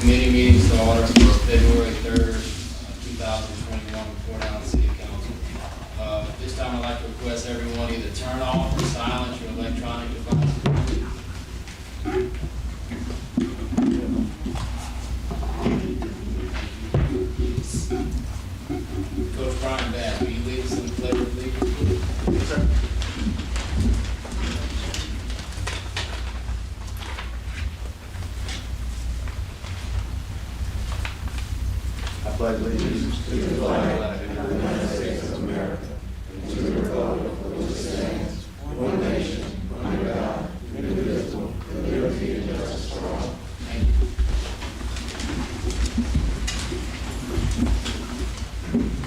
committee meetings to order for February 3rd, 2021, Port Allen City Council. This time I'd like to request everyone either turn off or silence your electronic devices. Coach Brian Bass, will you lead us in the pledge of allegiance? Yes, sir. I pledge allegiance to the flag of the United States of America and to the republic for which it stands, one nation, under God, indivisible, with liberty and justice for all. Thank you.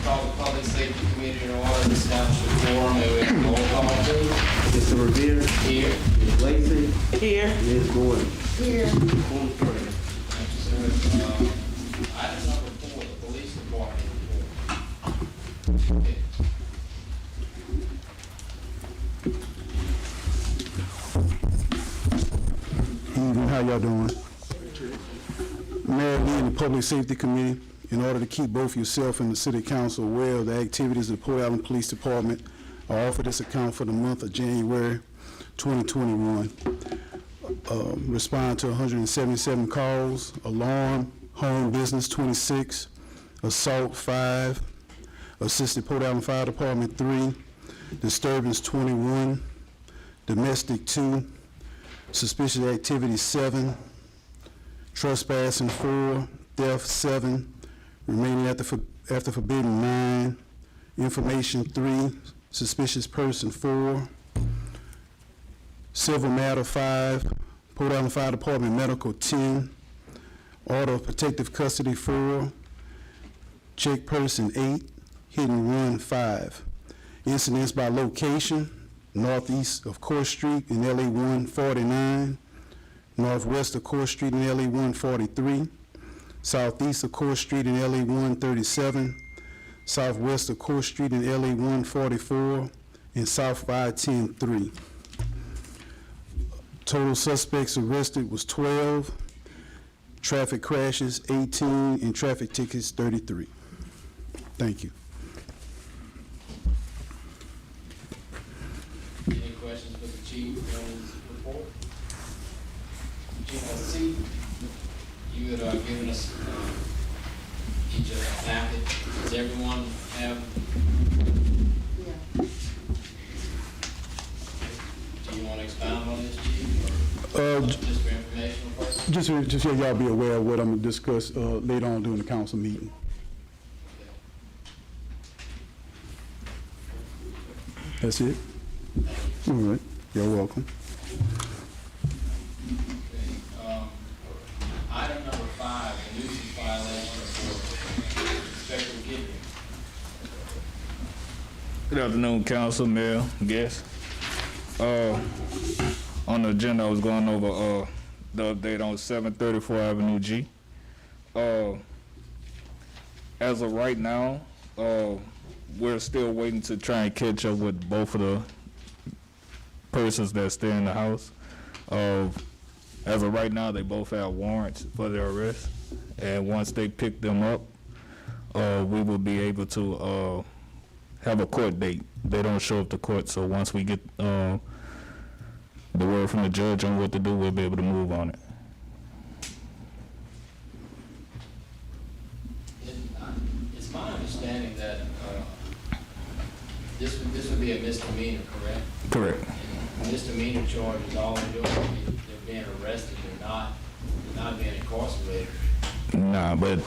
Call the Public Safety Committee in order to establish a quorum. May we have a roll call, please? Mr. Revere, Here. Ms. Lacy, Here. Ms. Gordon. Here. Thank you, sir. Item number 4, the police department report. Okay. Evening, how y'all doing? Mayor Lee and the Public Safety Committee, in order to keep both yourself and the City Council aware of the activities of the Port Allen Police Department, I offer this account for the month of January 2021. Respond to 177 calls, alarm, home business 26, assault 5, assisted Port Allen Fire Department 3, disturbance 21, domestic 2, suspicious activity 7, trespassing 4, theft 7, remaining after forbidden 9, information 3, suspicious person 4, civil matter 5, Port Allen Fire Department medical 10, order of protective custody 4, check person 8, hit and run 5. Incidents by location: northeast of Court Street in LA 149, northwest of Court Street in LA 143, southeast of Court Street in LA 137, southwest of Court Street in LA 144, and south 510 3. Total suspects arrested was 12, traffic crashes 18, and traffic tickets 33. Thank you. Any questions for the chief on his report? Chief, I see you had given us each a packet. Does everyone have? Yeah. Do you want to expound on this, chief, or just for informational purposes? Just so y'all be aware of what I'm gonna discuss later on during the council meeting. That's it? All right, you're welcome. Okay. Item number 5, the nuisance violation report. Inspector Gibney. Good afternoon, council, mayor, guests. On the agenda, I was going over the update on 734 Avenue G. As of right now, we're still waiting to try and catch up with both of the persons that stay in the house. As of right now, they both have warrants for their arrest, and once they pick them up, we will be able to have a court date. They don't show up to court, so once we get the word from the judge on what to do, we'll be able to move on it. It's my understanding that this would be a misdemeanor, correct? Correct. And misdemeanor charges, all they're doing, they're being arrested, they're not being incarcerated. Nah, but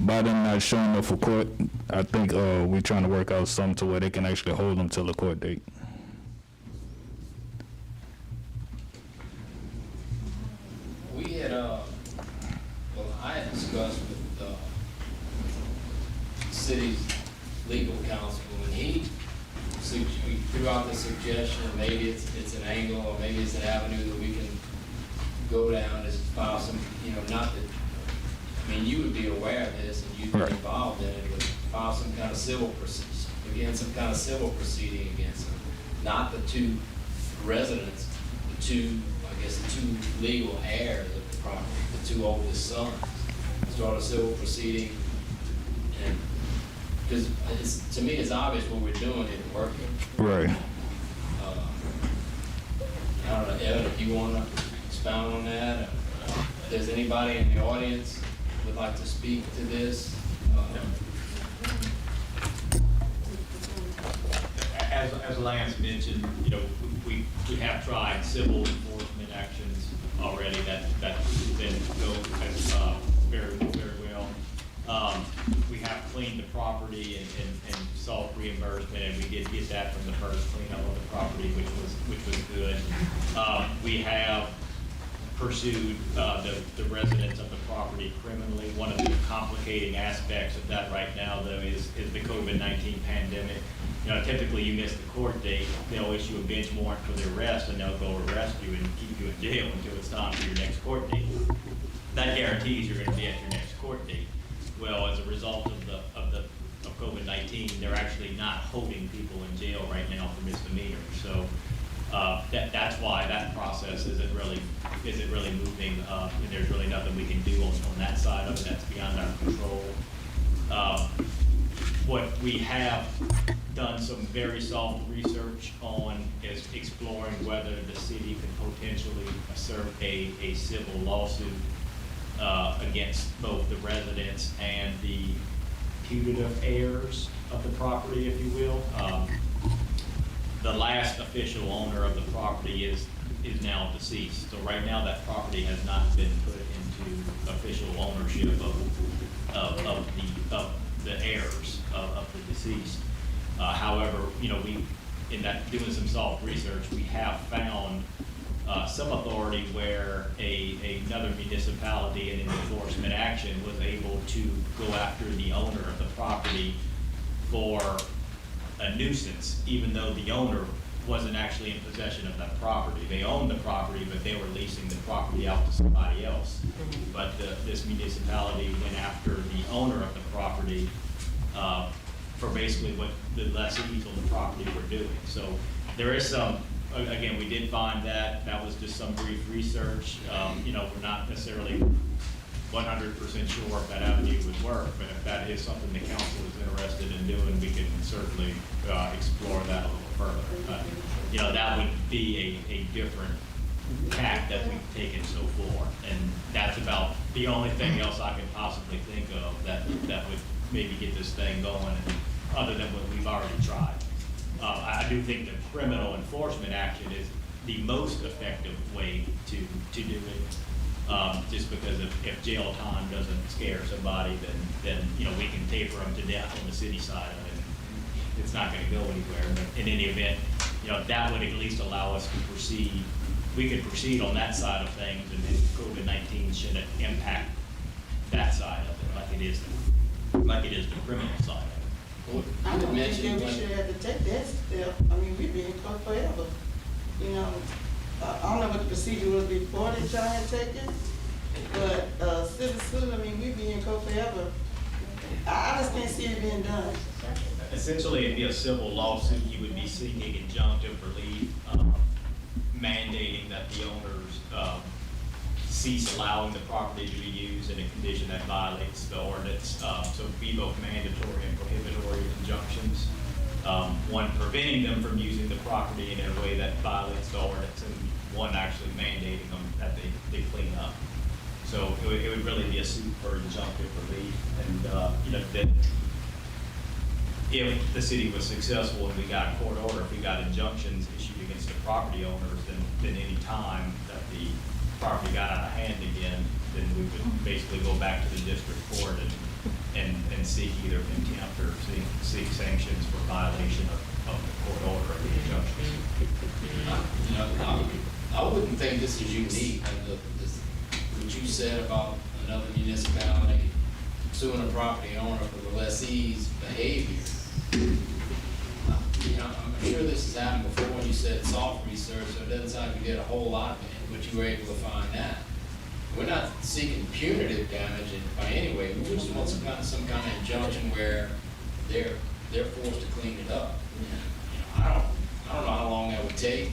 by them not showing up for court, I think we're trying to work out something to where they can actually hold them till the court date. We had, I had discussed with the city's legal counsel, and he threw out the suggestion, maybe it's an angle, or maybe it's an avenue that we can go down, is file some, not that, I mean, you would be aware of this, and you'd be Right. involved in it, but file some kind of civil proceeding against them, not the two residents, the two legal heirs of the property, the two oldest sons. start a civil proceeding. And, because to me, it's obvious what we're doing isn't working. Right. I don't know, Evan, if you want to expound on that, if there's anybody in the audience would like to speak to this. As Lance mentioned, you know, we have tried civil enforcement actions already that didn't go very well. We have cleaned the property and sought reimbursement, and we did get that from the first cleanup of the property, which was good. We have pursued the residents of the property criminally. One of the complicating aspects of that right now, though, is the COVID-19 pandemic. You know, typically you miss the court date, they'll issue a bench warrant for the arrest, and they'll go arrest you and keep you in jail until it's time for your next court date. That guarantees you're going to be at your next court date. Well, as a result of COVID-19, they're actually not holding people in jail right now for misdemeanors. So that's why that process isn't really moving. And there's really nothing we can do on that side of it. That's beyond our control. What we have done some very soft research on is exploring whether the city could potentially assert a civil lawsuit against both the residents and the putative heirs of the property, if you will. The last official owner of the property is now deceased. So right now that property has not been put into official ownership of the heirs of the deceased. However, you know, in that doing some soft research, we have found some authority where another municipality in an enforcement action was able to go after the owner of the property for a nuisance, even though the owner wasn't actually in possession of that property. They owned the property, but they were leasing the property out to somebody else. But this municipality went after the owner of the property for basically what the lessees on the property were doing. So there is some, again, we did find that was just some brief research. You know, we're not necessarily 100% sure if that avenue would work, but if that is something the council is interested in doing, we can certainly explore that a little further. You know, that would be a different tack that we've taken so far, and that's about the only thing else I can possibly think of that would maybe get this thing going, other than what we've already tried. I do think the criminal enforcement action is the most effective way to do it. Just because if jail time doesn't scare somebody, then you know, we can taper them to death on the city side of it. It's not going to go anywhere. But in any event, you know, that would at least allow us to proceed. We could proceed on that side of things, and then COVID-19 shouldn't impact that side of it like it is the criminal side of it. I don't think that we should have to take that step. I mean, we've been in court forever. You know, I don't know what the procedure was before they tried to take it, but civil suit, I mean, we've been in court forever. I just can't see it being done. Essentially, it'd be a civil lawsuit. You would be seeking injunctive relief, mandating that the owners cease allowing the property to be used in a condition that violates the ordinance. So it'd be both mandatory and prohibitory injunctions. One preventing them from using the property in a way that violates the ordinance, and one actually mandating them that they clean up. So it would really be a suit for injunctive relief, and you know, that if the city was successful and we got a court order, if we got injunctions issued against the property owners, then any time that the property got out of hand again, then we would basically go back to the district court and seek either contempt or seek sanctions for violation of the court order of the injunctions. You know, I wouldn't think this is unique. What you said about another municipality suing a property owner for the lessee's behavior. You know, I'm sure this has happened before when you said soft research, so it doesn't sound like you did a whole lot of it, but you were able to find that. We're not seeking punitive damage by any way. We just want some kind of injunction where they're forced to clean it up. You know, I don't know how long that would take.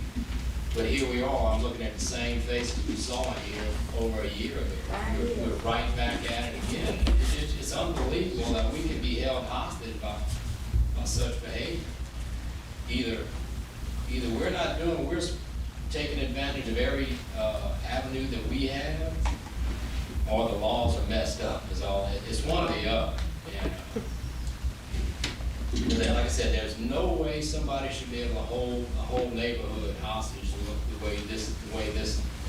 But here we are, I'm looking at the same faces we saw in here over a year ago. We're right back at it again. It's unbelievable that we can be held hostage by such behavior. Either we're not doing, we're taking advantage of every avenue that we have, or the laws are messed up, is all. It's one or the other. And like I said, there's no way somebody should be able to hold a whole neighborhood hostage the way this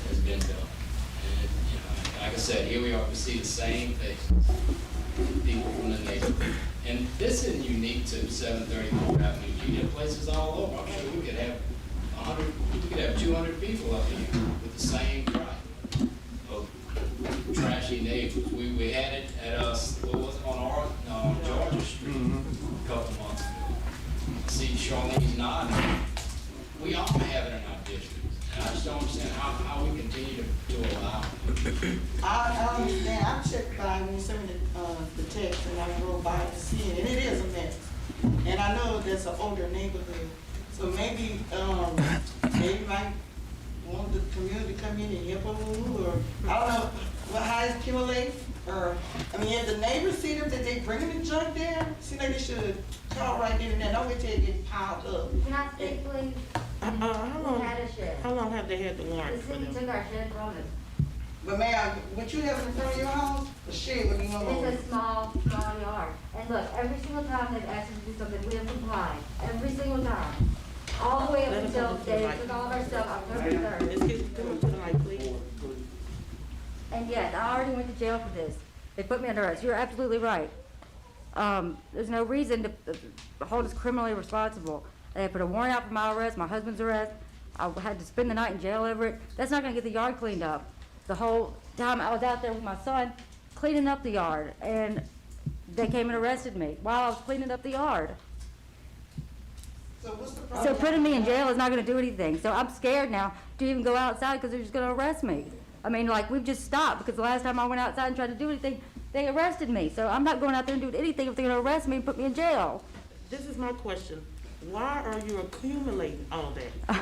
has been done. And like I said, here we are, we see the same faces, people from the neighborhood. And this isn't unique to 734 Avenue. You get places all over. I'm sure we could have 100, we could have 200 people up here with the same crime of trashy neighbors. We had it at what was it, on Georgia Street a couple months ago. I see Charlene's nodding. We all have it in our districts. And I just don't understand how we continue to allow it. I understand, I checked by when you sent me the text, and I drove by to see it, and it is a mess. And I know that's an older neighborhood, so maybe, maybe might want the community to come in and help a little, or, I don't know, how it's accumulated, or, I mean, if the neighbors see them, that they bringing the junk there, seem like they should call right then and there, don't wait till it get piled up. Can I speak, please? How We had a shed. long have they had the The warrant for city them? took our shed from us. But ma'am, what you have in front of your house, the shed wouldn't even hold. It's a small yard. And look, every single time they've asked us to do something, we have complied. Every single time. All the way up Let us until hold the they mic. took all of our stuff October 3rd. Excuse me, come up to the mic, please. And yes, I already went to jail for this. They put me under arrest. You're absolutely right. There's no reason to hold us criminally responsible. They put a warrant out for my arrest, my husband's arrest. I had to spend the night in jail over it. That's not gonna get the yard cleaned up. The whole time I was out there with my son, cleaning up the yard, and they came and arrested me while I was cleaning up the yard. So what's the So problem? putting me in jail is not gonna do anything. So I'm scared now to even go outside because they're just gonna arrest me. I mean, like, we've just stopped because the last time I went outside and tried to do anything, they arrested me. So I'm not going out there and doing anything if they're gonna arrest me and put me in jail. This is my question. Why are you accumulating all that?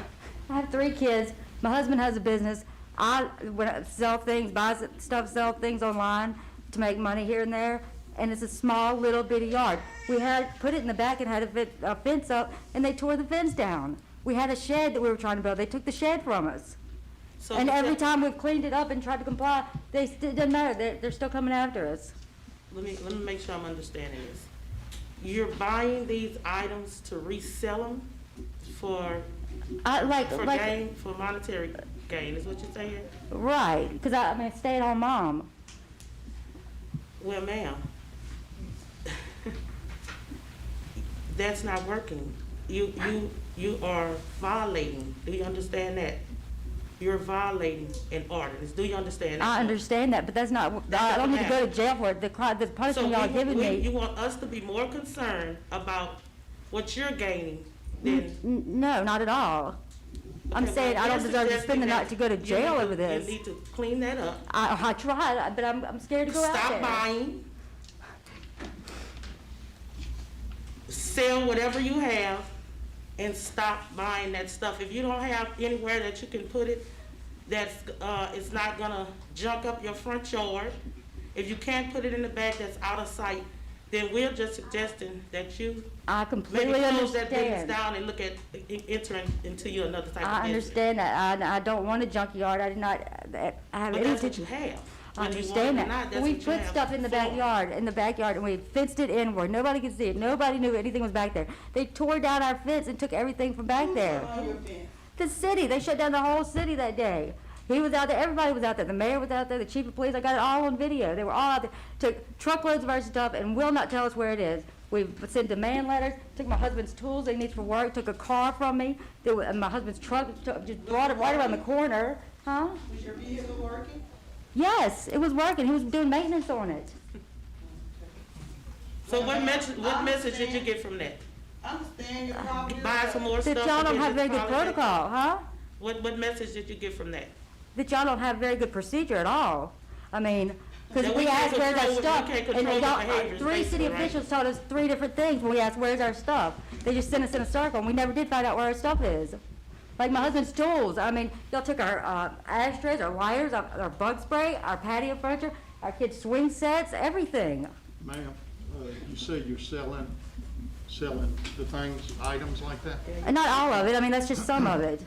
I have 3 kids. My husband has a business. When I sell things, buy stuff, sell things online to make money here and there. And it's a small little bitty yard. We had put it in the back and had a fence up, and they tore the fence down. We had a shed that we were trying to build. They took the shed from us. So And the every fact- time we've cleaned it up and tried to comply, it doesn't matter. They're still coming after us. Let me make sure I'm understanding this. You're buying these items to resell them for gain, for monetary gain, is what you're saying? Right, because I'm a stay-at-home mom. Well, ma'am, that's not working. You are violating. Do you understand that? You're violating an ordinance. Do you understand that? I understand that, but that's not, I don't need to go to jail for it. The punishment y'all giving You me, want us to be more concerned about what you're gaining than. no, not at all. I'm Okay, saying well, I don't you're deserve to spend the suggesting night to go to that you jail need over this. You need to clean that up. I tried, but I'm scared to go out there. Stop buying. Sell whatever you have and stop buying that stuff. If you don't have anywhere that you can put it, that's, it's not gonna junk up your front yard. If you can't put it in the back that's out of sight, then we're just suggesting that you I maybe completely close that business understand. down and look at entering into you another type of I business. understand that. I don't want a junkyard. I did not, I have But any that's what you have. I Whether you understand want it or that. not, that's We what you put have stuff in the for. backyard, and we fenced it in where nobody could see it. Nobody knew anything was back there. They tore down our fence and took everything from back there. Who's on your fence? The city, they shut down the whole city that day. He was out there, everybody was out there, the mayor was out there, the chief of police, I got it all on video. They were all out there, took truckloads of our stuff and will not tell us where it is. We've sent demand letters, took my husband's tools that he needs for work, took a car from me, my husband's truck, just brought it right around the corner. Huh? Was your vehicle working? Yes, it was working, he was doing maintenance on it. So what message did you get from that? I understand your problem. Buy some more stuff. That y'all don't and have very good apologize? protocol, huh? What message did you get from that? That y'all don't have very good procedure at all. I mean, because That we we can't asked where's our control- we stuff, can't and control y'all, the behaviors, 3 city basically, right? officials told us 3 different things when we asked where's our stuff. They just sent us in a circle, and we never did find out where our stuff is. Like my husband's tools. I mean, y'all took our ashtrays, our lighters, our bug spray, our patio furniture, our kids' swing sets, everything. Ma'am, you said you're selling the things, items like that? And not all of it. I mean, that's just some of it.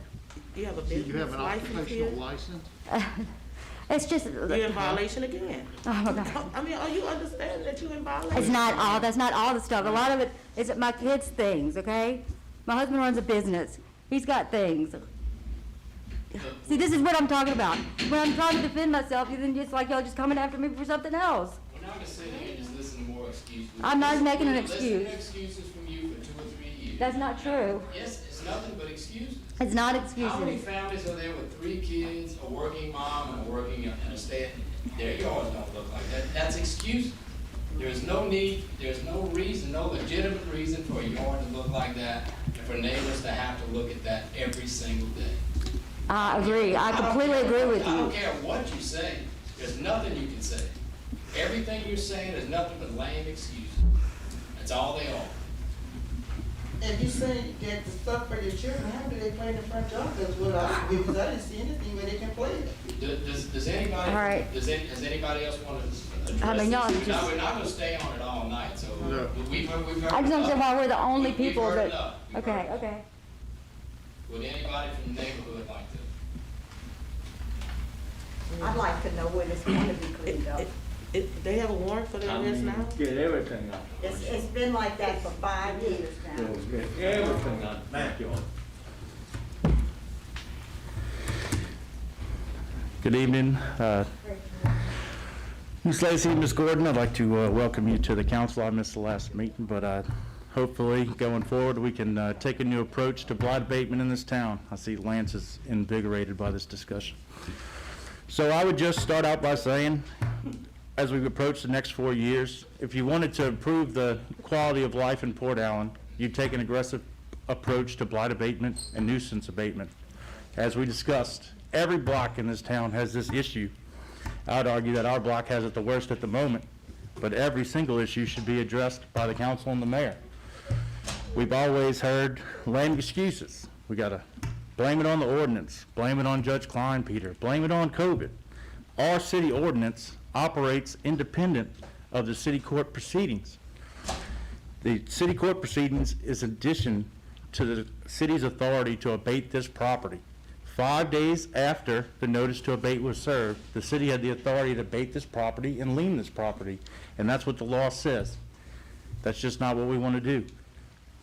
You have a Do you have business an license occupational here? license? It's just. You're in violation again. Oh, God. I mean, are you understanding that you're in violation? It's not all, that's not all the stuff. A lot of it is my kids' things, okay? My husband runs a business. He's got things. See, this is what I'm talking about. When I'm trying to defend myself, you then just like y'all just coming after me for something else. We're not gonna sit here and just listen to more excuses. I'm not making an We've been listening to excuse. excuses from you for 2 or 3 years. That's not true. Yes, it's nothing but excuses. It's not How many excuses. families are there with 3 kids, a working mom, and a working and a stay? Their yards don't look like that. That's excuse. There's no need, there's no reason, no legitimate reason for a yard to look like that, and for neighbors to have to look at that every single day. I agree. I completely agree with I don't you. care what you say. There's nothing you can say. Everything you're saying is nothing but lame excuses. That's all they are. And you say that the stuff for your children, how do they play in the front yard? That's what because I didn't see anything where they can play it. Does anybody, All right. has anybody else want to address I mean, y'all this? just- We're not gonna stay on it all night, so No. we've heard I just don't understand enough. why we're the only We've people heard that. enough. We've Okay, heard enough. okay. Would anybody from the neighborhood like to? I'd like to know when it's going to be cleaned up. They have a warrant for their arrest now? Get everything out. It's been like that for 5 years now. Get everything out the backyard. Good evening. Ms. Lacy, Ms. Gordon, I'd like to welcome you to the council. I missed the last meeting, but hopefully going forward, we can take a new approach to blight abatement in this town. I see Lance is invigorated by this discussion. So I would just start out by saying, as we approach the next 4 years, if you wanted to improve the quality of life in Port Allen, you'd take an aggressive approach to blight abatement and nuisance abatement. As we discussed, every block in this town has this issue. I'd argue that our block has it the worst at the moment, but every single issue should be addressed by the council and the mayor. We've always heard lame excuses. We gotta blame it on the ordinance, blame it on Judge Klein, Peter, blame it on COVID. Our city ordinance operates independent of the city court proceedings. The city court proceedings is addition to the city's authority to abate this property. 5 days after the notice to abate was served, the city had the authority to abate this property and lien this property, and that's what the law says. That's just not what we want to do.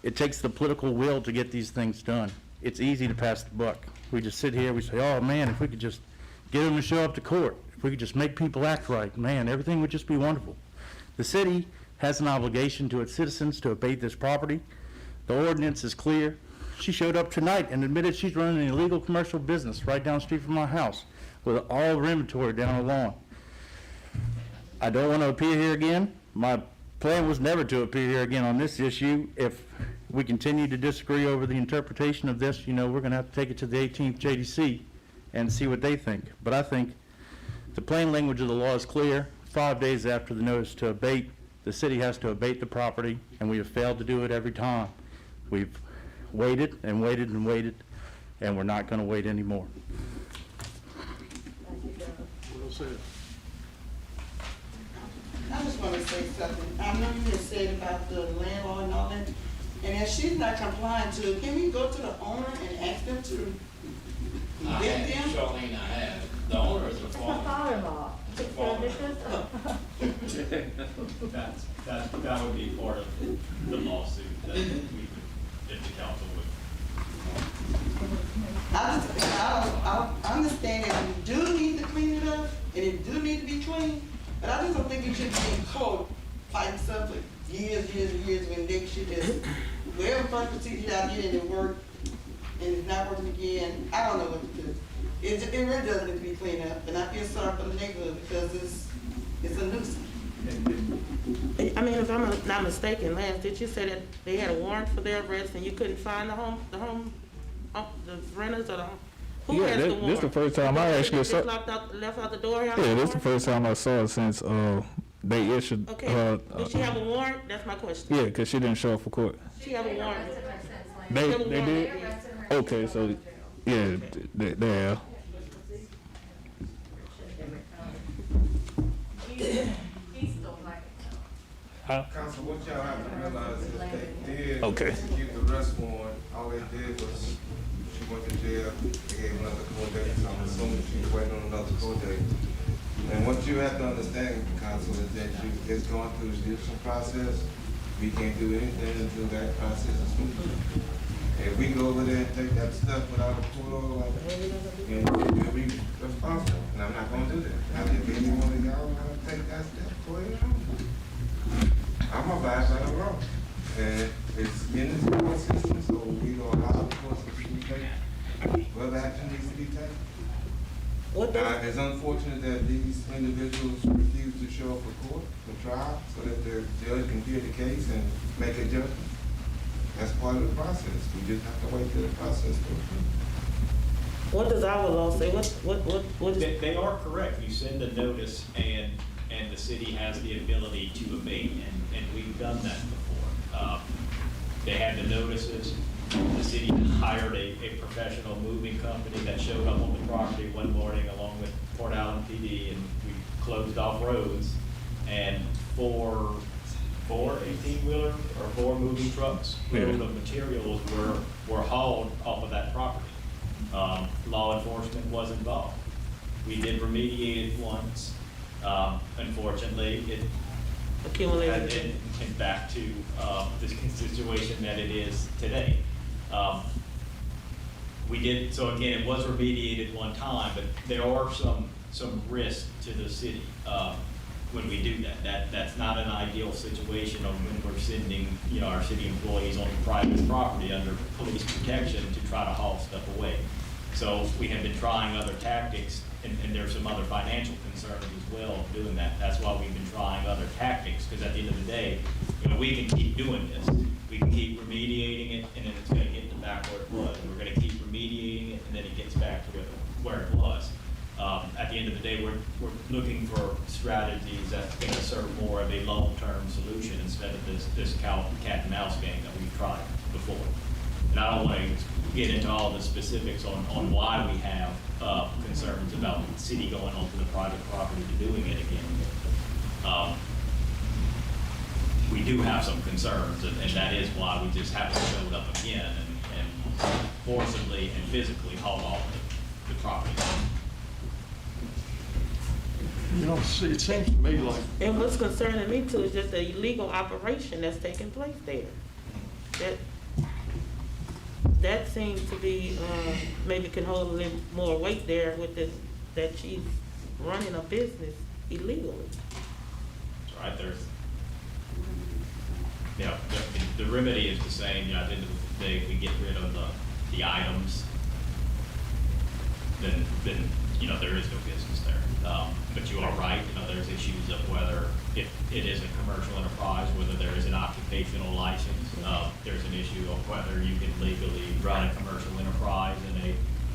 It takes the political will to get these things done. It's easy to pass the buck. We just sit here, we say, oh man, if we could just get them to show up to court, if we could just make people act right, man, everything would just be wonderful. The city has an obligation to its citizens to abate this property. The ordinance is clear. She showed up tonight and admitted she's running an illegal commercial business right down the street from my house with all of her inventory down the lawn. I don't want to appear here again. My plan was never to appear here again on this issue. If we continue to disagree over the interpretation of this, you know, we're going to have to take it to the 18th JDC and see what they think. But I think the plain language of the law is clear. 5 days after the notice to abate, the city has to abate the property, and we have failed to do it every time. We've waited and waited and waited, and we're not going to wait anymore. Well said. I just want to say something. I know you had said about the landlord and all that, and if she's not complying to it, can we go to the owner and ask them to I evict have, them? Charlene, I have. The owner is a My farmer. father-in-law. It's a farmer. That would be part of the lawsuit that we would, if the council would. I understand that we do need to clean it up, and it do need to be clean, but I just don't think we should be in court fighting stuff for years and years when they should just, wherever first procedure out here and it worked, and it's not working again, I don't know what to do. It really does need to be cleaned up, and I feel sorry for the neighborhood because it's a nuisance. I mean, if I'm not mistaken, Lance, did you say that they had a warrant for their arrest and you couldn't find the renters or the, who Yeah, has the this warrant? the first time I actually Just saw. left out the door? Yeah, this the first time I saw it since they issued. Okay, did she have a warrant? That's my question. Yeah, because she didn't show up for court. She have a warrant. They She have a warrant. did. Okay, so Yeah, they have. Council, what y'all have to realize is they did Okay. execute the arrest warrant. All they did was, she went to jail, they gave another court date, so I'm assuming she's waiting on another court date. And what you have to understand, council, is that it's going through the judicial process. We can't do anything until that process is complete. If we go over there and take that stuff without a court order, then we'll be responsible, and I'm not gonna do that. Now, if any one of y'all wanna take that step, go ahead on. I'm abide by the law, and it's in the court system, so we gonna allow the court system to take whatever action needs to be taken. What does, It's unfortunate that these individuals refuse to show up for court, for trial, so that the judge can hear the case and make a judgment. That's part of the process. We just have to wait till the process goes through. what does our law say? What is? They are correct. You send a notice and the city has the ability to abate, and we've done that before. They had the notices, the city hired a professional moving company that showed up on the property one morning along with Port Allen PD, and we closed off roads, and four 18-wheeler or 4 moving trucks load of materials were hauled off of that property. Law enforcement was involved. We did remediate it once. Unfortunately, it Accumulated. and back to the situation that it is today. We did, so again, it was remediated one time, but there are some risks to the city when we do that. That's not an ideal situation of when we're sending, our city employees on private property under police protection to try to haul stuff away. So we have been trying other tactics, and there's some other financial concerns as well of doing that. That's why we've been trying other tactics, because at the end of the day, we can keep doing this. We can keep remediating it, and then it's gonna get back where it was. We're gonna keep remediating it, and then it gets back to where it was. At the end of the day, we're looking for strategies that's gonna serve more of a long-term solution instead of this cat and mouse game that we've tried before. And I don't want to get into all the specifics on why we have concerns about the city going onto the private property to doing it again. We do have some concerns, and that is why we just haven't showed up again and forcibly and physically hauled off the property. It seems to me like, And what's concerning me too is just the illegal operation that's taking place there. That seems to be, maybe can hold a little more weight there with this, that she's running a business illegally. That's right, there's, the remedy is the same, at the end of the day, if we get rid of the items, then, there is no business there. But you are right, there's issues of whether if it is a commercial enterprise, whether there is an occupational license. There's an issue of whether you can legally run a commercial enterprise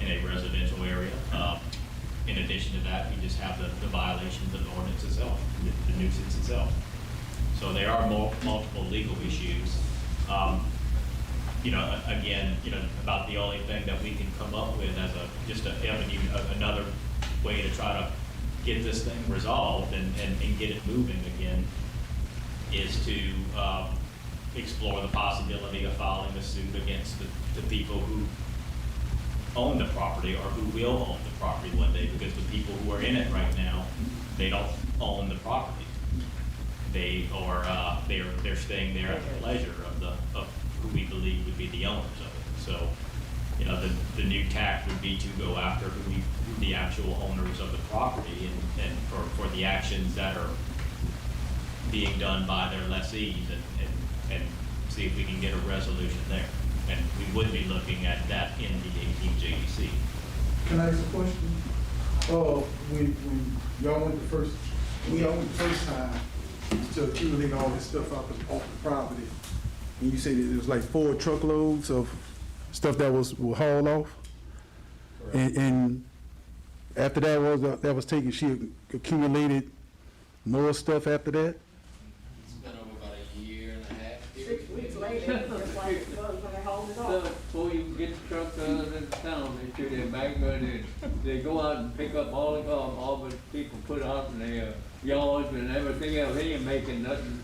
in a residential area. In addition to that, you just have the violations of the ordinance itself, the nuisance itself. So there are multiple legal issues. Again, about the only thing that we can come up with as just an avenue, another way to try to get this thing resolved and get it moving again is to explore the possibility of filing a suit against the people who own the property or who will own the property one day, because the people who are in it right now, they don't own the property. They're staying there at the pleasure of who we believe would be the owners of it. So, the new tack would be to go after who the actual owners of the property and for the actions that are being done by their lessees and see if we can get a resolution there. And we would be looking at that in the 18JDC. Can I ask a question? When y'all went the first time to accumulate all this stuff off the property, and you said that it was like 4 truckloads of stuff that was hauled off? And after that was taken, she accumulated more stuff after that? It's been over about a year and a half. 6 weeks later, just like it was when they hauled it off. stuff before you can get the truck to the town, they shoot their back and they go out and pick up all the garbage, all the people put out in their yards and everything else, they ain't making nothing.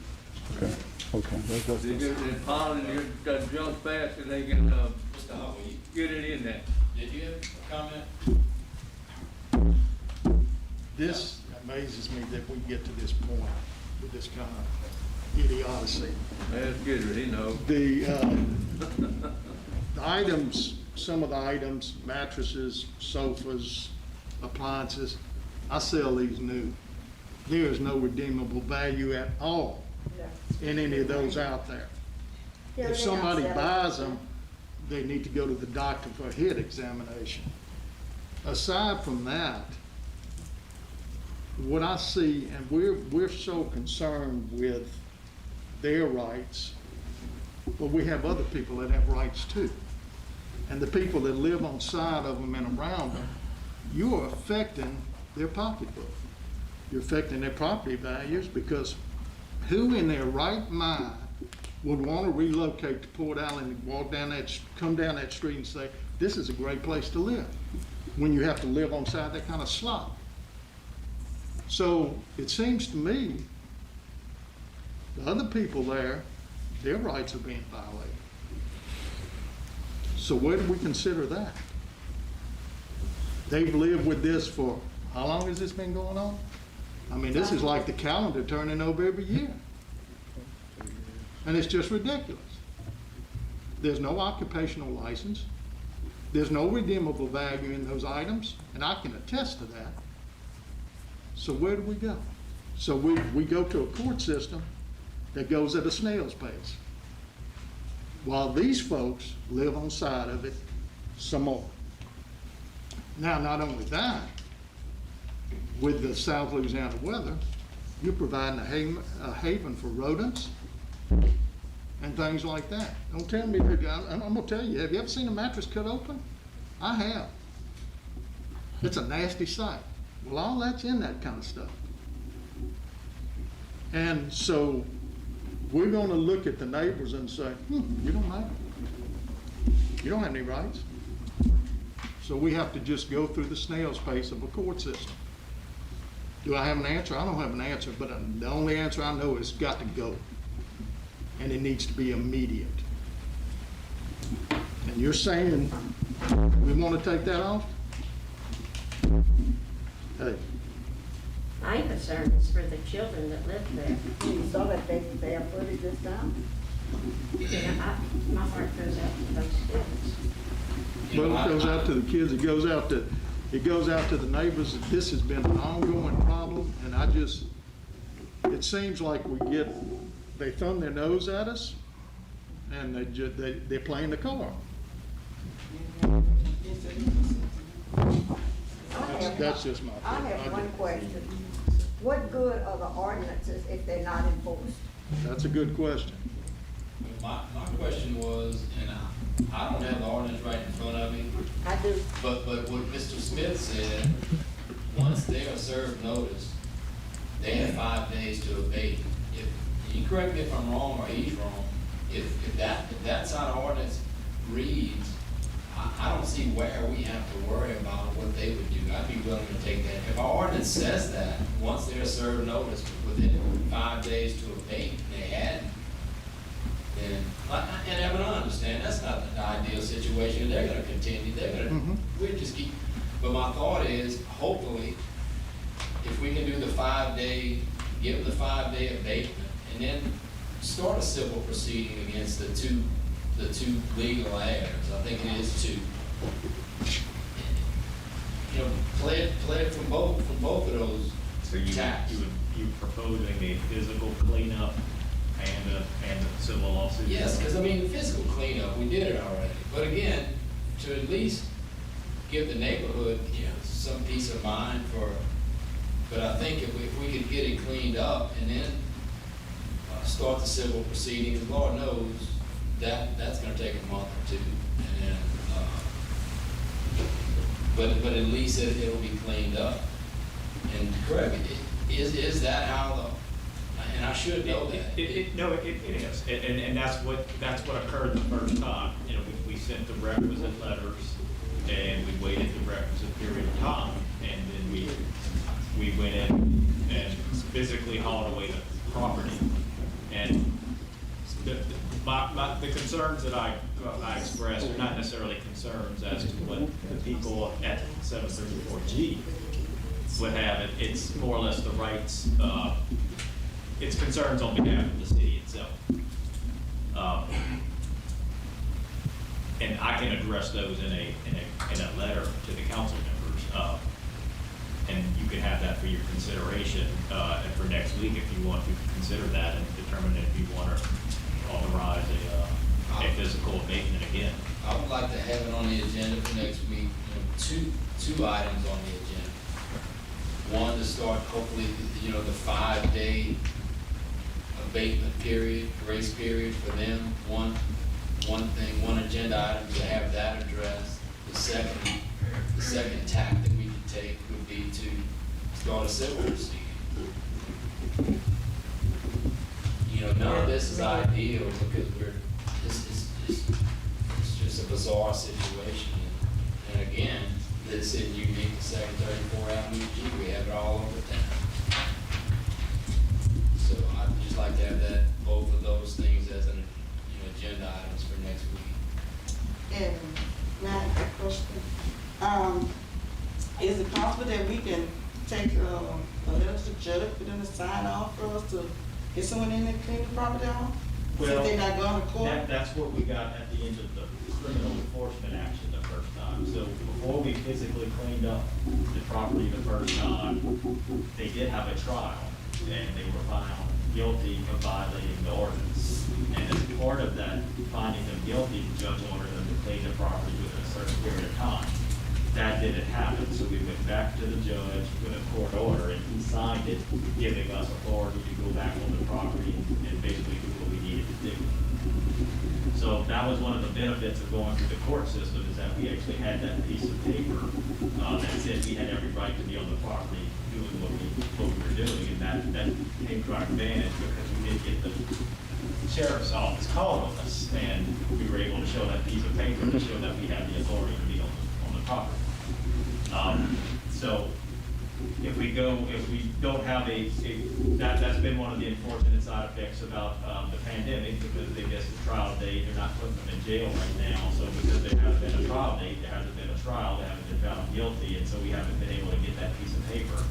Okay, They just, they're piling their junk fast and they can, Mr. Hubble, get it in there. did you have a comment? This amazes me that we get to this point with this kind of idiocy. That's good, he knows. The items, some of the items, mattresses, sofas, appliances, I sell these new. There is no redeemable value at all in any of those out there. Yeah, If they somebody outsell it. buys them, they need to go to the doctor for a head examination. Aside from that, what I see, and we're so concerned with their rights, but we have other people that have rights too. And the people that live on side of them and around them, you are affecting their pocketbook. You're affecting their property values, because who in their right mind would want to relocate to Port Allen and walk down that, come down that street and say, this is a great place to live, when you have to live on side that kind of slop? So it seems to me, the other people there, their rights are being violated. So where do we consider that? They've lived with this for, how long has this been going on? I mean, this is like the calendar turning over every year. And it's just ridiculous. There's no occupational license. There's no redeemable value in those items, and I can attest to that. So where do we go? So we go to a court system that goes at a snail's pace, while these folks live on side of it some more. Now, not only that, with the South Louisiana weather, you're providing a haven for rodents and things like that. Don't tell me, I'm gonna tell you, have you ever seen a mattress cut open? I have. It's a nasty sight. Well, all that's in that kind of stuff. And so we're gonna look at the neighbors and say, you don't matter. You don't have any rights. So we have to just go through the snail's pace of a court system. Do I have an answer? I don't have an answer, but the only answer I know is it's got to go. And it needs to be immediate. And you're saying we want to take that off? Hey, My concern is for the children that live there. You saw that they footage this time? My heart goes out to those students. well, it goes out to the kids, it goes out to the neighbors. This has been an ongoing problem, and it seems like they thumb their nose at us, and they're playing the card. That's just my I opinion. have one question. What good are the ordinances if they're not enforced? That's a good question. My question was, and I don't have the ordinance right in front of me, I do. but what Mr. Smith said, once they are served notice, they have 5 days to abate. If, you correct me if I'm wrong or he's wrong, if that's how the ordinance reads, I don't see where we have to worry about what they would do. I'd be willing to take that. If our ordinance says that, once they're served notice within 5 days to abate, and they hadn't, then, and Evan, I understand, that's not the ideal situation. They're gonna continue, we'll just keep, but my thought is, hopefully, if we can do the 5 day, give them the 5 day abatement, and then start a civil proceeding against the two legal heirs. I think it is two. You know, play it from both of those So you proposing a physical cleanup and a civil lawsuit? Yes, because I mean, the physical cleanup, we did it already. But again, to at least give the neighborhood, some peace of mind but I think if we could get it cleaned up and then start the civil proceedings, Lord knows that's gonna take a month or two. And then, but at least it'll be cleaned up. And correct, is that how and should know that. No, it is, and that's what occurred the first time. You know, we sent the requisite letters, and we waited the requisite period of time, and then we went in and physically hauled away the property. And the concerns that I expressed are not necessarily concerns as to what the people at 734G would have. It's more or less the rights, it's concerns on behalf of the city itself. And I can address those in a letter to the council members. And you can have that for your consideration, and for next week if you want to consider that and determine if you want to authorize a physical abatement again. I would like to have it on the agenda for next week, two items on the agenda. One, to start hopefully, the 5-day abatement period, grace period for them. One agenda item to have that addressed. The second tack that we could take would be to start a civil proceeding. None of this is ideal because it's just a bizarre situation. And again, this isn't unique to 234 Avenue G. We have it all over town. So I'd just like to have both of those things as an agenda items for next week. And may I ask a question? Is it possible that we can take a letter to the judge for them to sign off for us to get someone in and clean the property out? Well, Since they're not going to court? that's what we got at the end of the criminal enforcement action the first time. So before we physically cleaned up the property the first time, they did have a trial, and they were found guilty of violating the ordinance. And as part of that, finding them guilty, the judge ordered them to clean the property within a certain period of time. That didn't happen, so we went back to the judge with a court order, and he signed it, giving us authority to go back on the property and basically do what we needed to do. So that was one of the benefits of going through the court system, is that we actually had that piece of paper that said we had every right to be on the property doing what we were doing, and that came to our advantage because we did get the sheriff's office called on us, and we were able to show that piece of paper to show that we had the authority to be on the property. So if we don't have that's been one of the unfortunate side effects about the pandemic, because they missed the trial date, they're not putting them in jail right now. So because there hasn't been a trial date, there hasn't been a trial, they haven't been found guilty, and so we haven't been able to get that piece of paper.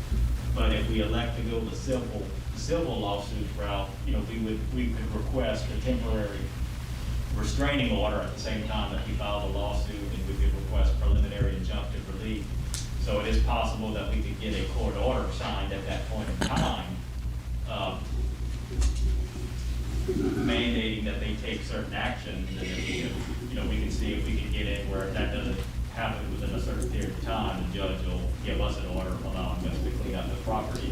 But if we elect to go the civil lawsuit route, we could request a temporary restraining order at the same time that we file the lawsuit, and we could request preliminary injunctive relief. So it is possible that we could get a court order signed at that point in time, mandating that they take certain actions, and then we can see if we can get in where that doesn't happen within a certain period of time. The judge will give us an order allowing us to clean up the property.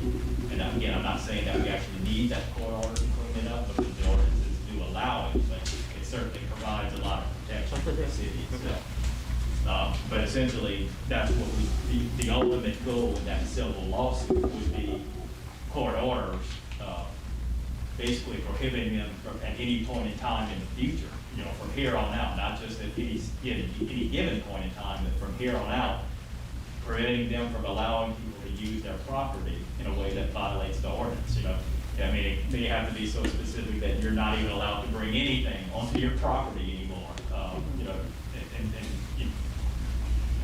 And again, I'm not saying that we actually need that court order to clean it up, because the ordinances do allow it, but it certainly provides a lot of protection for the city itself. But essentially, that's what the ultimate goal with that civil lawsuit would be court orders, basically prohibiting them from, at any point in time in the future, from here on out, not just at any given point in time, but from here on out, preventing them from allowing people to use their property in a way that violates the ordinance. I mean, they have to be so specific that you're not even allowed to bring anything onto your property anymore.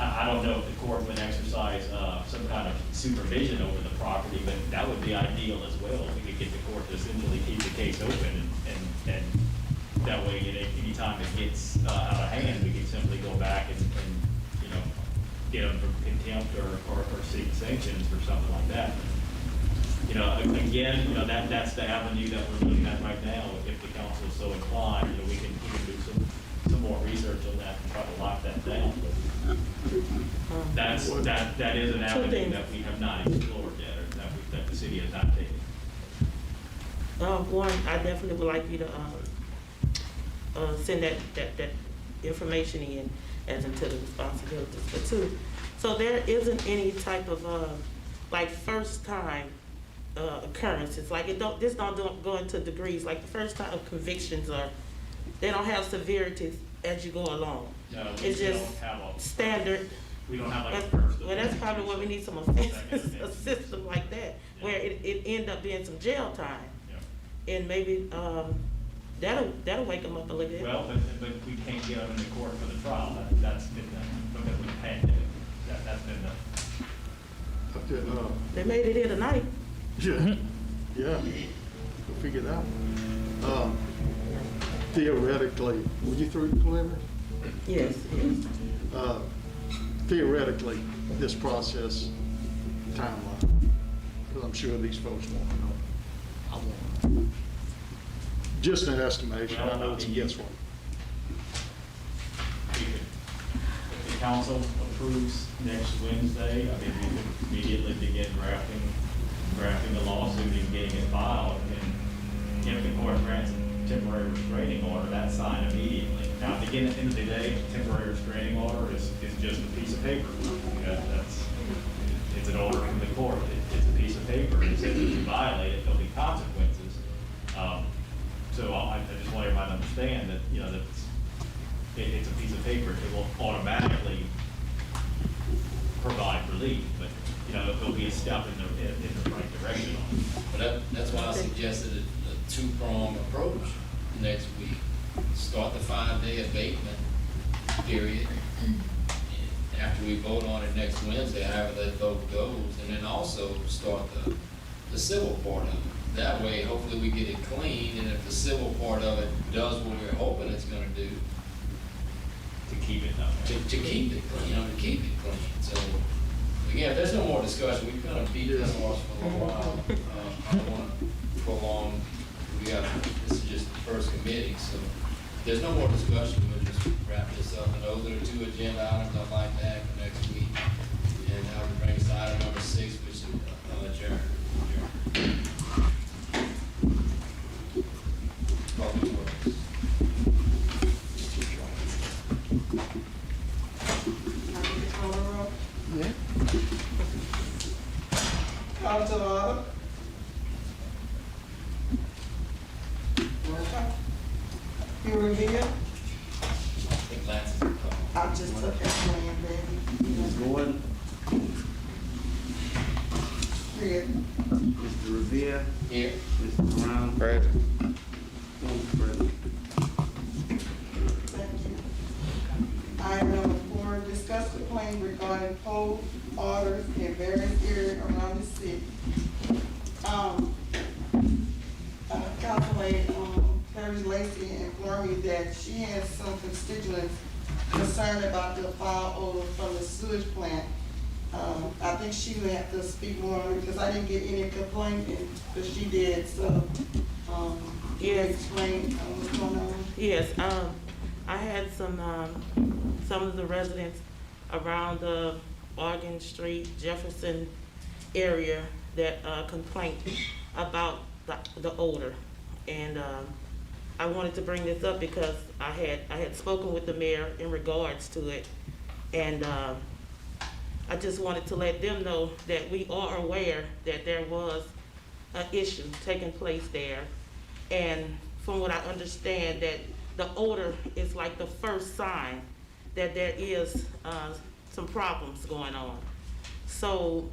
I don't know if the court would exercise some kind of supervision over the property, but that would be ideal as well. We could get the court to essentially keep the case open, and that way, any time it gets out of hand, we can simply go back and get them from contempt or seek sanctions or something like that. Again, that's the avenue that we're looking at right now. If the council is so inclined, we can do some more research on that and try to lock that down. But that is an avenue that we have not explored yet, or that the city has not taken. One, I definitely would like you to send that information in as into the responsibilities. But two, so there isn't any type of first time occurrences. Like this don't go into degrees. Like the first time convictions they don't have severities as you go along. No, It's we just don't have a- standard. We don't have like a Well, first. that's probably what we need, some offenses, a system like that, where Yeah. it end up being some jail time. Yeah. And maybe, that'll wake them up a little bit. Well, but we can't get them into court for the trial. That's been done because of the pandemic. That's been done. Okay, They made it here tonight. yeah, yeah, we'll figure it out. Theoretically, were you through the preliminary? Yes, yes. Theoretically, this process timeline, because I'm sure these folks want to know. I want to know. Just an estimation, I know it's a guesswork. If the council approves next Wednesday, I mean, we could immediately begin drafting the lawsuit and getting it filed. And if the court grants a temporary restraining order, that's signed immediately. Now, at the end of the day, a temporary restraining order is just a piece of paper. It's an order from the court. It's a piece of paper. It says if you violate it, there'll be consequences. So I just want everybody to understand that, that it's a piece of paper. It will automatically provide relief, but, there'll be a step in the right direction on it. But that's why I suggested a two-pronged approach next week. Start the 5-day abatement period. After we vote on it next Wednesday, however that vote goes, and then also start the civil part of it. That way, hopefully we get it clean, and if the civil part of it does what we're hoping it's gonna do, To keep it that way. to keep it clean, to keep it clean. So, again, if there's no more discussion, we've kind of beat this horse for a little while. I don't wanna prolong, this is just the first committee, so if there's no more discussion, we'll just wrap this up. And those are the 2 agenda items I'd like to have for next week. And I would bring us item number 6, which is adjourn. Public Works. Yeah. Call to order. You review? I think Lance is coming. I just took that plan, baby. Ms. Gordon, Here. Mr. Revere, Here. Mr. Brown. Present. Mr. President. Thank you. Item number 4, discuss the claim regarding poll orders in various areas around the city. Councilman, Clary Lacy informed me that she has some constituents concerned about the foul odor from the sewage plant. I think she would have to speak more on it because I didn't get any complaint, but she did, so, Yes. explain what's going on. Yes, I had some of the residents around the Oregon Street, Jefferson area that complained about the odor. And I wanted to bring this up because I had spoken with the mayor in regards to it. And I just wanted to let them know that we are aware that there was an issue taking place there. And from what I understand, that the odor is like the first sign that there is some problems going on. So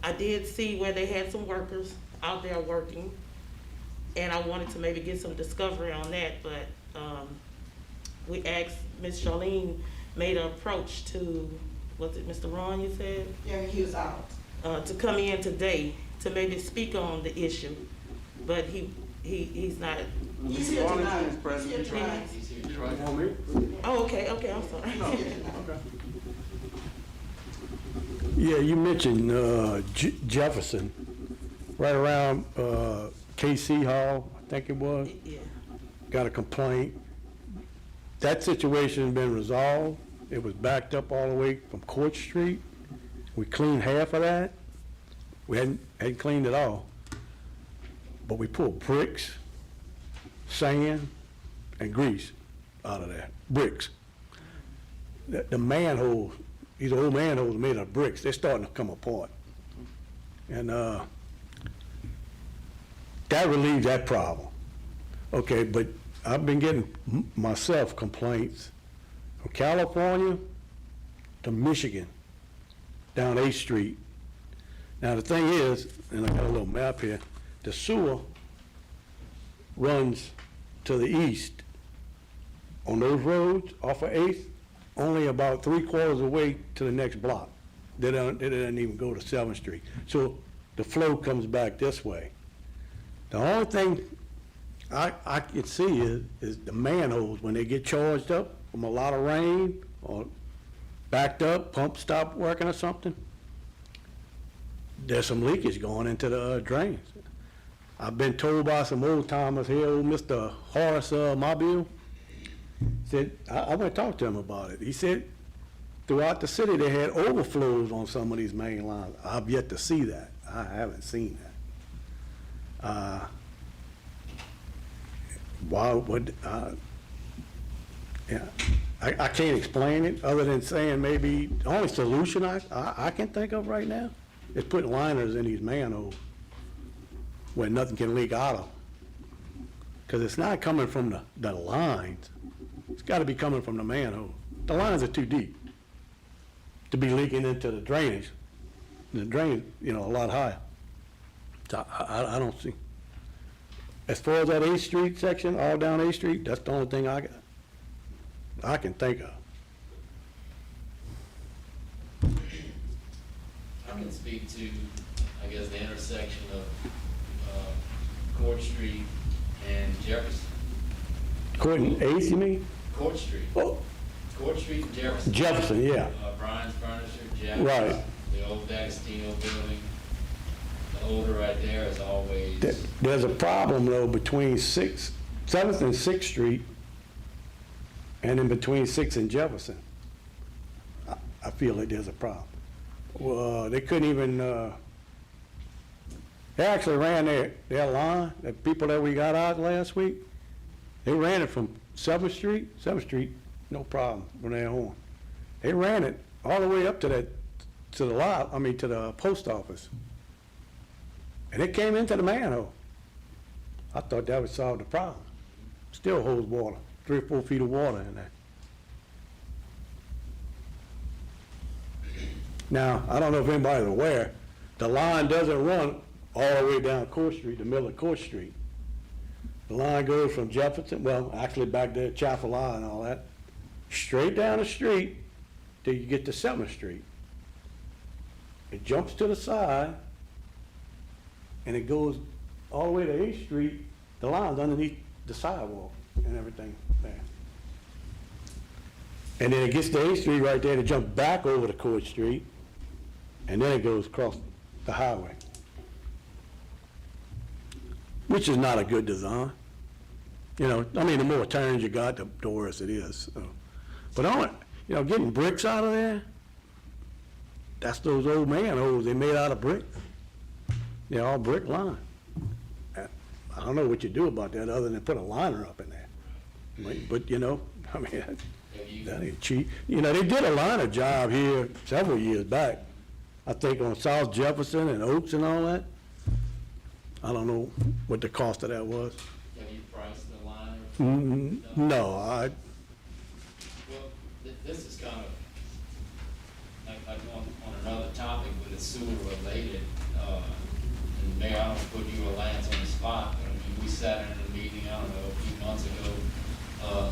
I did see where they had some workers out there working, and I wanted to maybe get some discovery on that, but we asked, Ms. Charlene made an approach to, was it Mr. Ron you said? Yeah, he was out. To come in today to maybe speak on the issue, but he's not. He's here tonight. Mr. President. He's here tonight. He's here. You want me? Oh, okay, I'm sorry. He's here tonight. Yeah, you mentioned Jefferson, right around KC Hall, I think it was, Yeah. got a complaint. That situation has been resolved. It was backed up all the way from Court Street. We cleaned half of that. We hadn't cleaned it all. But we pulled bricks, sand, and grease out of there, bricks. The manhole, these old manholes made of bricks, they're starting to come apart. And that relieves that problem. Okay, but I've been getting myself complaints from California to Michigan, down 8th Street. Now, the thing is, and I got a little map here, the sewer runs to the east on those roads off of 8th, only about 3/4 of the way to the next block. They don't even go to 7th Street. So the flow comes back this way. The only thing I can see is the manholes, when they get charged up from a lot of rain or backed up, pump stopped working or something, there's some leakage going into the drains. I've been told by some old timers here, old Mr. Horace Mobile, said, I went to talk to him about it. He said throughout the city they had overflows on some of these main lines. I've yet to see that. I haven't seen that. Why would, yeah, I can't explain it other than saying maybe the only solution I can think of right now is putting liners in these manholes where nothing can leak out of. Because it's not coming from the lines. It's got to be coming from the manhole. The lines are too deep to be leaking into the drainage. The drain, a lot higher. So I don't see. As far as that 8th Street section, all down 8th Street, that's the only thing I can think of. I can speak to, I guess, the intersection of Court Street and Jefferson. Court and 8th, you mean? Court Street. Oh, Court Street and Jefferson. Jefferson, yeah. Brian's Furniture, Jefferson. Right. The old D'Agostino building. The odor right there is always. There's a problem though between 7th and 6th Street and in between 6th and Jefferson. I feel like there's a problem. Well, they couldn't even, they actually ran their line, the people that we got out last week, they ran it from 7th Street, no problem when they're home. They ran it all the way up to the post office. And it came into the manhole. I thought that would solve the problem. Still holds water, 3 or 4 feet of water in there. Now, I don't know if anybody's aware, the line doesn't run all the way down Court Street, the middle of Court Street. The line goes from Jefferson, well, actually back there, Chapel Line and all that, straight down the street till you get to 7th Street. It jumps to the side, and it goes all the way to 8th Street. The line's underneath the sidewalk and everything there. And then it gets to 8th Street right there to jump back over to Court Street, and then it goes across the highway, which is not a good design. The more turns you got, the worse it is. So. But getting bricks out of there, that's those old manholes they made out of brick. They're all brick line. I don't know what you do about that other than put a liner up in there. But that ain't cheap. They did a liner job here several years back. I think on South Jefferson and Oaks and all that. I don't know what the cost of that was. Have you priced the liner? No, Well, this is kind of like on another topic, but it's sewer related. And Mayor, I don't put you or Lance on the spot, but we sat in a meeting, I don't know, a few months ago,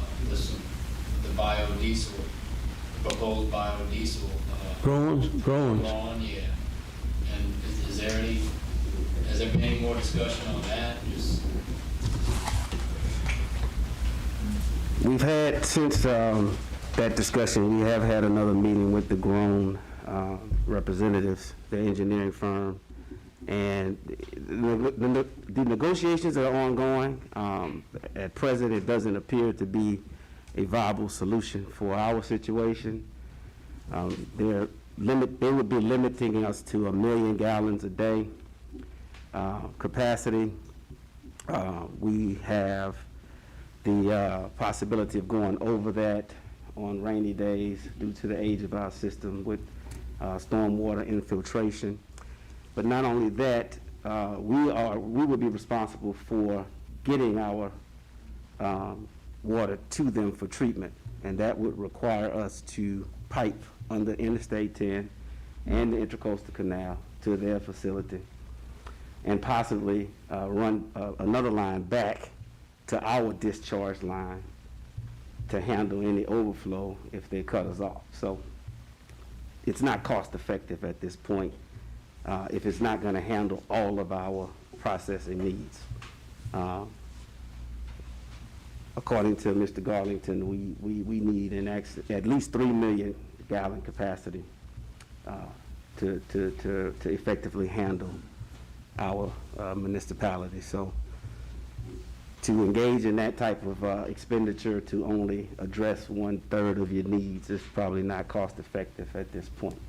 the biodiesel, proposed biodiesel. growing. Growing, yeah. And has there been any more discussion on that? We've had, since that discussion, we have had another meeting with the grown representatives, the engineering firm, and the negotiations are ongoing. At present, it doesn't appear to be a viable solution for our situation. They would be limiting us to 1 million gallons a day capacity. We have the possibility of going over that on rainy days due to the age of our system with stormwater infiltration. But not only that, we would be responsible for getting our water to them for treatment, and that would require us to pipe under Interstate 10 and the Intracoastal Canal to their facility, and possibly run another line back to our discharge line to handle any overflow if they cut us off. So it's not cost effective at this point if it's not going to handle all of our processing needs. According to Mr. Garlington, we need at least 3 million gallon capacity to effectively handle our municipality. So to engage in that type of expenditure to only address 1/3 of your needs is probably not cost effective at this point.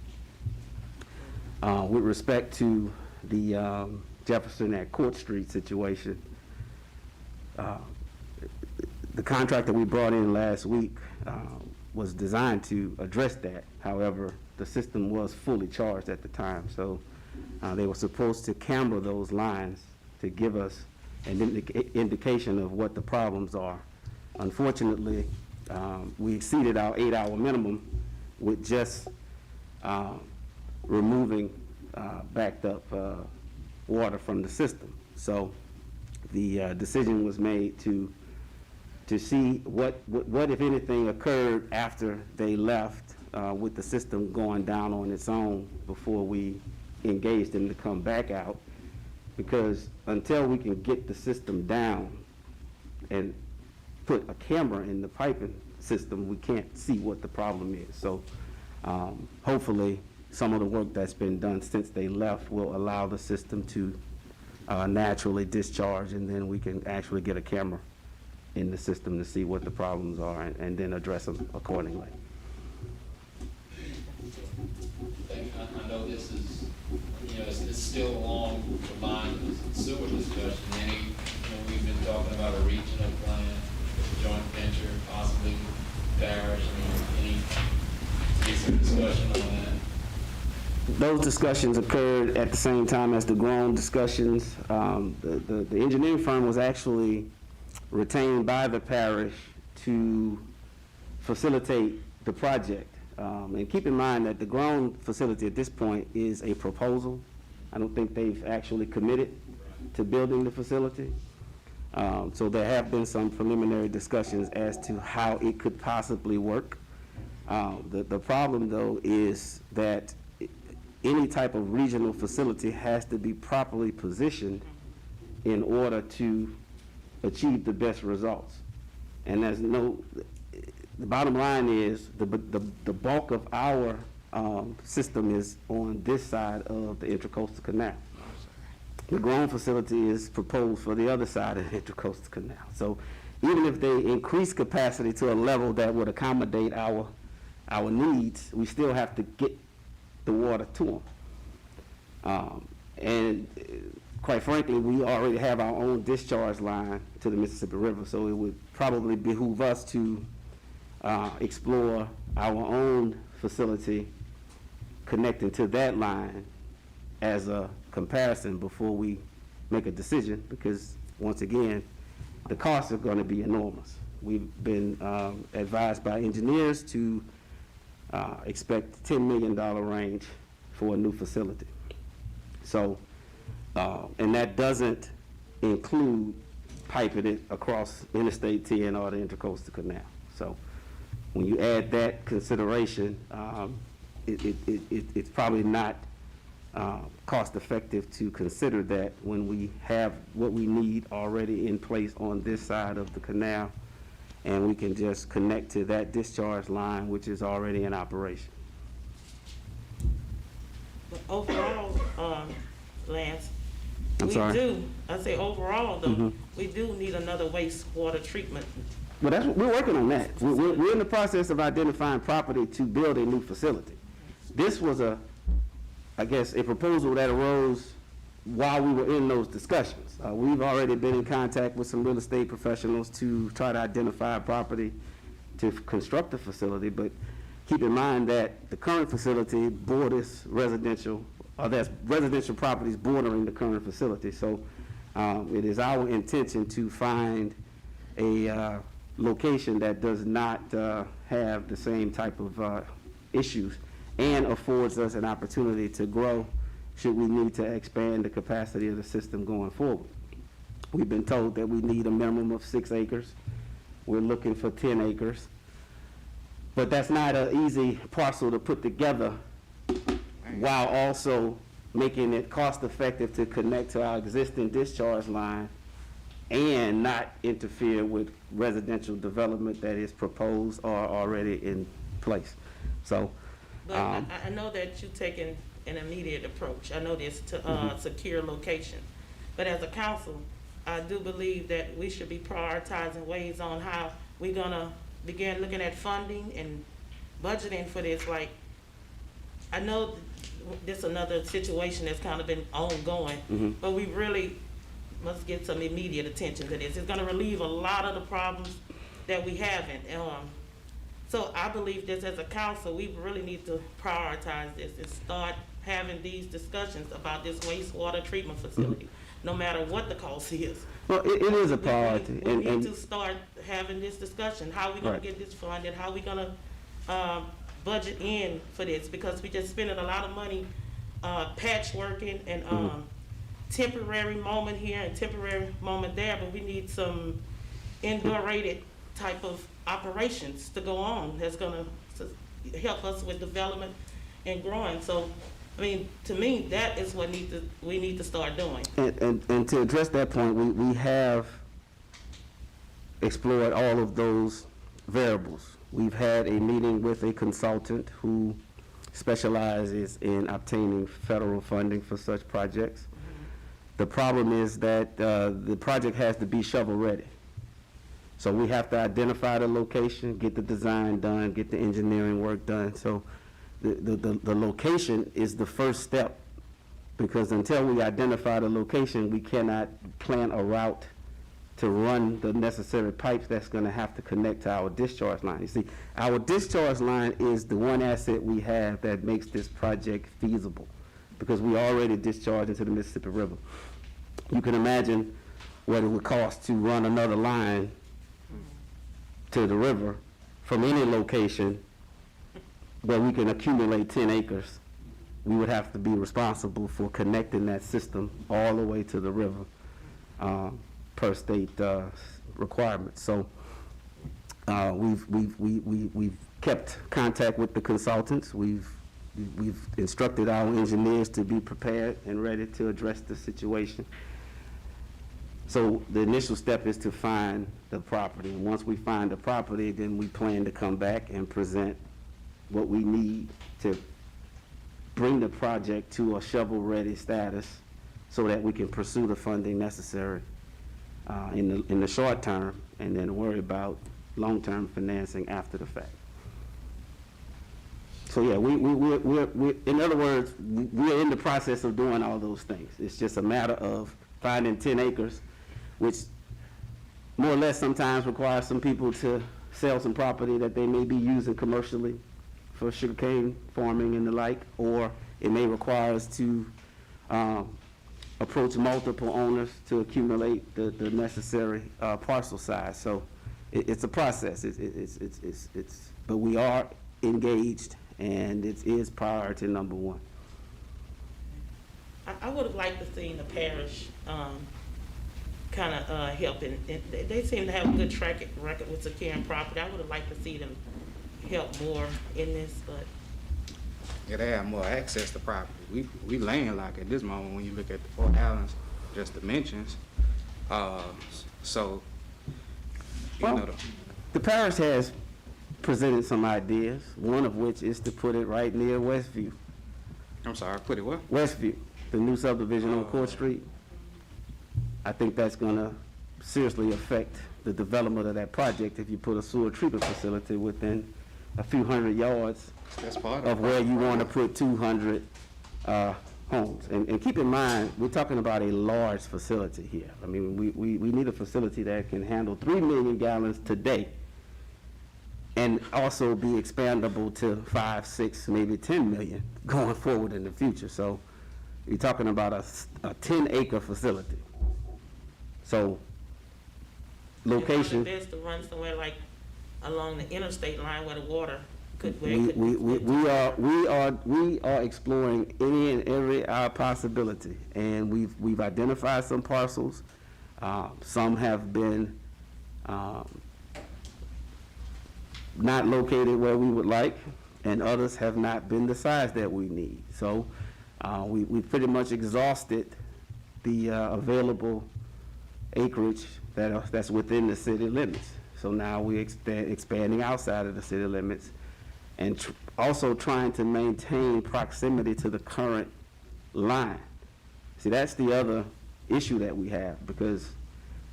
With respect to the Jefferson at Court Street situation, the contract that we brought in last week was designed to address that. However, the system was fully charged at the time, so they were supposed to camber those lines to give us an indication of what the problems are. Unfortunately, we exceeded our 8-hour minimum with just removing backed up water from the system. So the decision was made to see what if anything occurred after they left with the system going down on its own before we engaged them to come back out, because until we can get the system down and put a camera in the piping system, we can't see what the problem is. So hopefully some of the work that's been done since they left will allow the system to naturally discharge, and then we can actually get a camera in the system to see what the problems are and then address them accordingly. I know this is, it's still along the line of the sewer discussion. We've been talking about a regional plan, a joint venture, possibly parish. Any some discussion on that? Those discussions occurred at the same time as the grown discussions. The engineering firm was actually retained by the parish to facilitate the project. And keep in mind that the grown facility at this point is a proposal. I don't think they've actually committed to building the facility. So there have been some preliminary discussions as to how it could possibly work. The problem, though, is that any type of regional facility has to be properly positioned in order to achieve the best results. And the bottom line is the bulk of our system is on this side of the Intracoastal Canal. The grown facility is proposed for the other side of the Intracoastal Canal. So even if they increase capacity to a level that would accommodate our needs, we still have to get the water to them. And quite frankly, we already have our own discharge line to the Mississippi River, so it would probably behoove us to explore our own facility connecting to that line as a comparison before we make a decision, because once again, the costs are going to be enormous. We've been advised by engineers to expect $10 million range for a new facility. So, and that doesn't include piping it across Interstate 10 or the Intracoastal Canal. So when you add that consideration, it's probably not cost effective to consider that when we have what we need already in place on this side of the canal, and we can just connect to that discharge line, which is already in operation. But overall, Lance, I'm sorry? I say overall though, we do need another wastewater treatment. Well, we're working on that. We're in the process of identifying property to build a new facility. This was I guess, a proposal that arose while we were in those discussions. We've already been in contact with some real estate professionals to try to identify a property to construct a facility, but keep in mind that the current facility borders residential there's residential properties bordering the current facility. So it is our intention to find a location that does not have the same type of issues and affords us an opportunity to grow should we need to expand the capacity of the system going forward. We've been told that we need a minimum of 6 acres. We're looking for 10 acres. But that's not an easy parcel to put together while also making it cost-effective to connect to our existing discharge line and not interfere with residential development that is proposed or already in place. So, But I know that you're taking an immediate approach. I know this to secure location. But as a council, I do believe that we should be prioritizing ways on how we're gonna begin looking at funding and budgeting for this. Like, I know this is another situation that's kind of been ongoing, but we really must get some immediate attention to this. It's gonna relieve a lot of the problems that we haven't. So I believe this as a council, we really need to prioritize this and start having these discussions about this wastewater treatment facility, no matter what the cost is. well, it is a priority. We need to start having this discussion. How are we gonna get this funded? How are we gonna budget in for this? Because we just spending a lot of money patchworking and temporary moment here and temporary moment there, but we need some indoor rated type of operations to go on that's gonna help us with development and growing. So, I mean, to me, that is what we need to start doing. And to address that point, we have explored all of those variables. We've had a meeting with a consultant who specializes in obtaining federal funding for such projects. The problem is that the project has to be shovel-ready. So we have to identify the location, get the design done, get the engineering work done. So the location is the first step, because until we identify the location, we cannot plan a route to run the necessary pipes that's going to have to connect to our discharge line. You see, our discharge line is the one asset we have that makes this project feasible, because we already discharge into the Mississippi River. You can imagine what it would cost to run another line to the river from any location where we can accumulate 10 acres. We would have to be responsible for connecting that system all the way to the river per state requirements. So we've kept contact with the consultants. We've instructed our engineers to be prepared and ready to address the situation. So the initial step is to find the property. And once we find the property, then we plan to come back and present what we need to bring the project to a shovel-ready status so that we can pursue the funding necessary in the short term, and then worry about long-term financing after the fact. So yeah, we're in other words, we're in the process of doing all those things. It's just a matter of finding 10 acres, which more or less sometimes requires some people to sell some property that they may be using commercially for sugarcane farming and the like, or it may require us to approach multiple owners to accumulate the necessary parcel size. So it's a process. But we are engaged, and it is priority number one. I would have liked to see the parish kind of helping. They seem to have a good track record with securing property. I would have liked to see them help more in this, but. Yeah, they have more access to property. We landlocked at this moment when you look at the Fort Allen's just dimensions. So, you know, the parish has presented some ideas, one of which is to put it right near Westview. I'm sorry, put it what? Westview, the new subdivision on Court Street. I think that's gonna seriously affect the development of that project if you put a sewer treatment facility within a few hundred yards That's part of where you want to put 200 homes. And keep in mind, we're talking about a large facility here. I mean, we need a facility that can handle 3 million gallons today and also be expandable to 5, 6, maybe 10 million going forward in the future. So you're talking about a 10-acre facility. So, location. It's best to run somewhere like along the interstate line where the water could, where We, it could. we are exploring any and every possibility, and we've identified some parcels. Some have been not located where we would like, and others have not been the size that we need. So we pretty much exhausted the available acreage that's within the city limits. So now we're expanding outside of the city limits and also trying to maintain proximity to the current line. See, that's the other issue that we have, because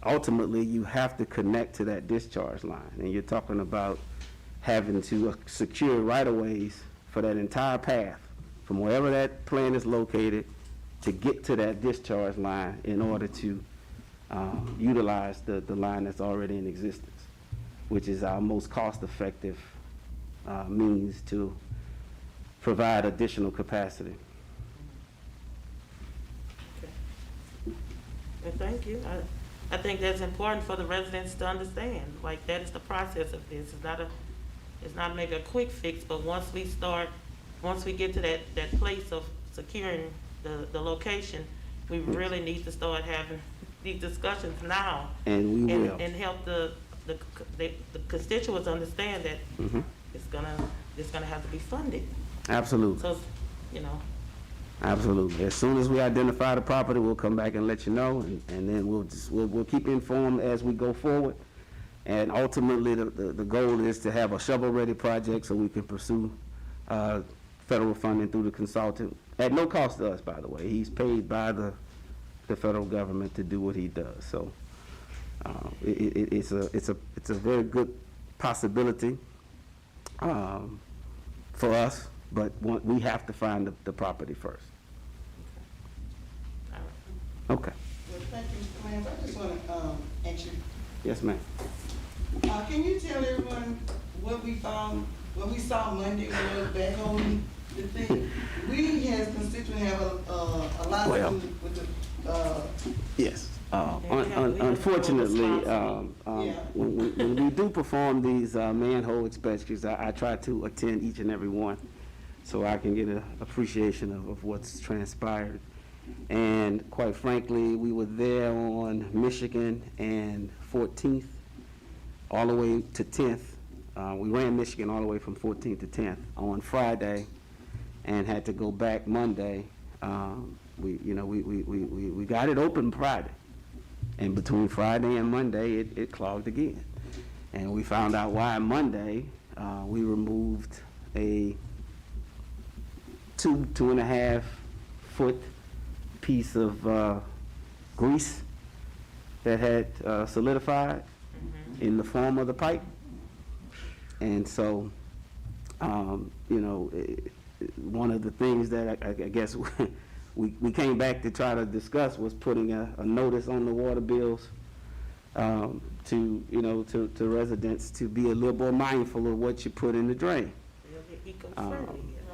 ultimately you have to connect to that discharge line, and you're talking about having to secure right-of-ways for that entire path from wherever that plant is located to get to that discharge line in order to utilize the line that's already in existence, which is our most cost-effective means to provide additional capacity. Well, thank you. I think that's important for the residents to understand, like, that is the process of this. It's not maybe a quick fix, but once we get to that place of securing the location, we really need to start having these discussions now. And we will. And help the constituents understand that it's gonna have to be funded. Absolutely. So, you know. Absolutely. As soon as we identify the property, we'll come back and let you know, and then we'll keep you informed as we go forward. And ultimately, the goal is to have a shovel-ready project so we can pursue federal funding through the consultant, at no cost to us, by the way. He's paid by the federal government to do what he does. So it's a very good possibility for us, but we have to find the property first. Okay. Well, thank you, Mr. Lance. I just want to ask you, Yes, ma'am. can you tell everyone what we found, what we saw Monday when we was back on the thing? We as constituents have a lot to do with the, Yes. Unfortunately, when we do perform these manhole inspections, I try to attend each and every one so I can get an appreciation of what's transpired. And quite frankly, we were there on Michigan and 14th all the way to 10th. We ran Michigan all the way from 14th to 10th on Friday and had to go back Monday. We got it open Friday. And between Friday and Monday, it clogged again. And we found out why Monday. We removed a 2.5 foot piece of grease that had solidified in the form of the pipe. And so, one of the things that I guess we came back to try to discuss was putting a notice on the water bills to residents to be a little more mindful of what you put in the drain.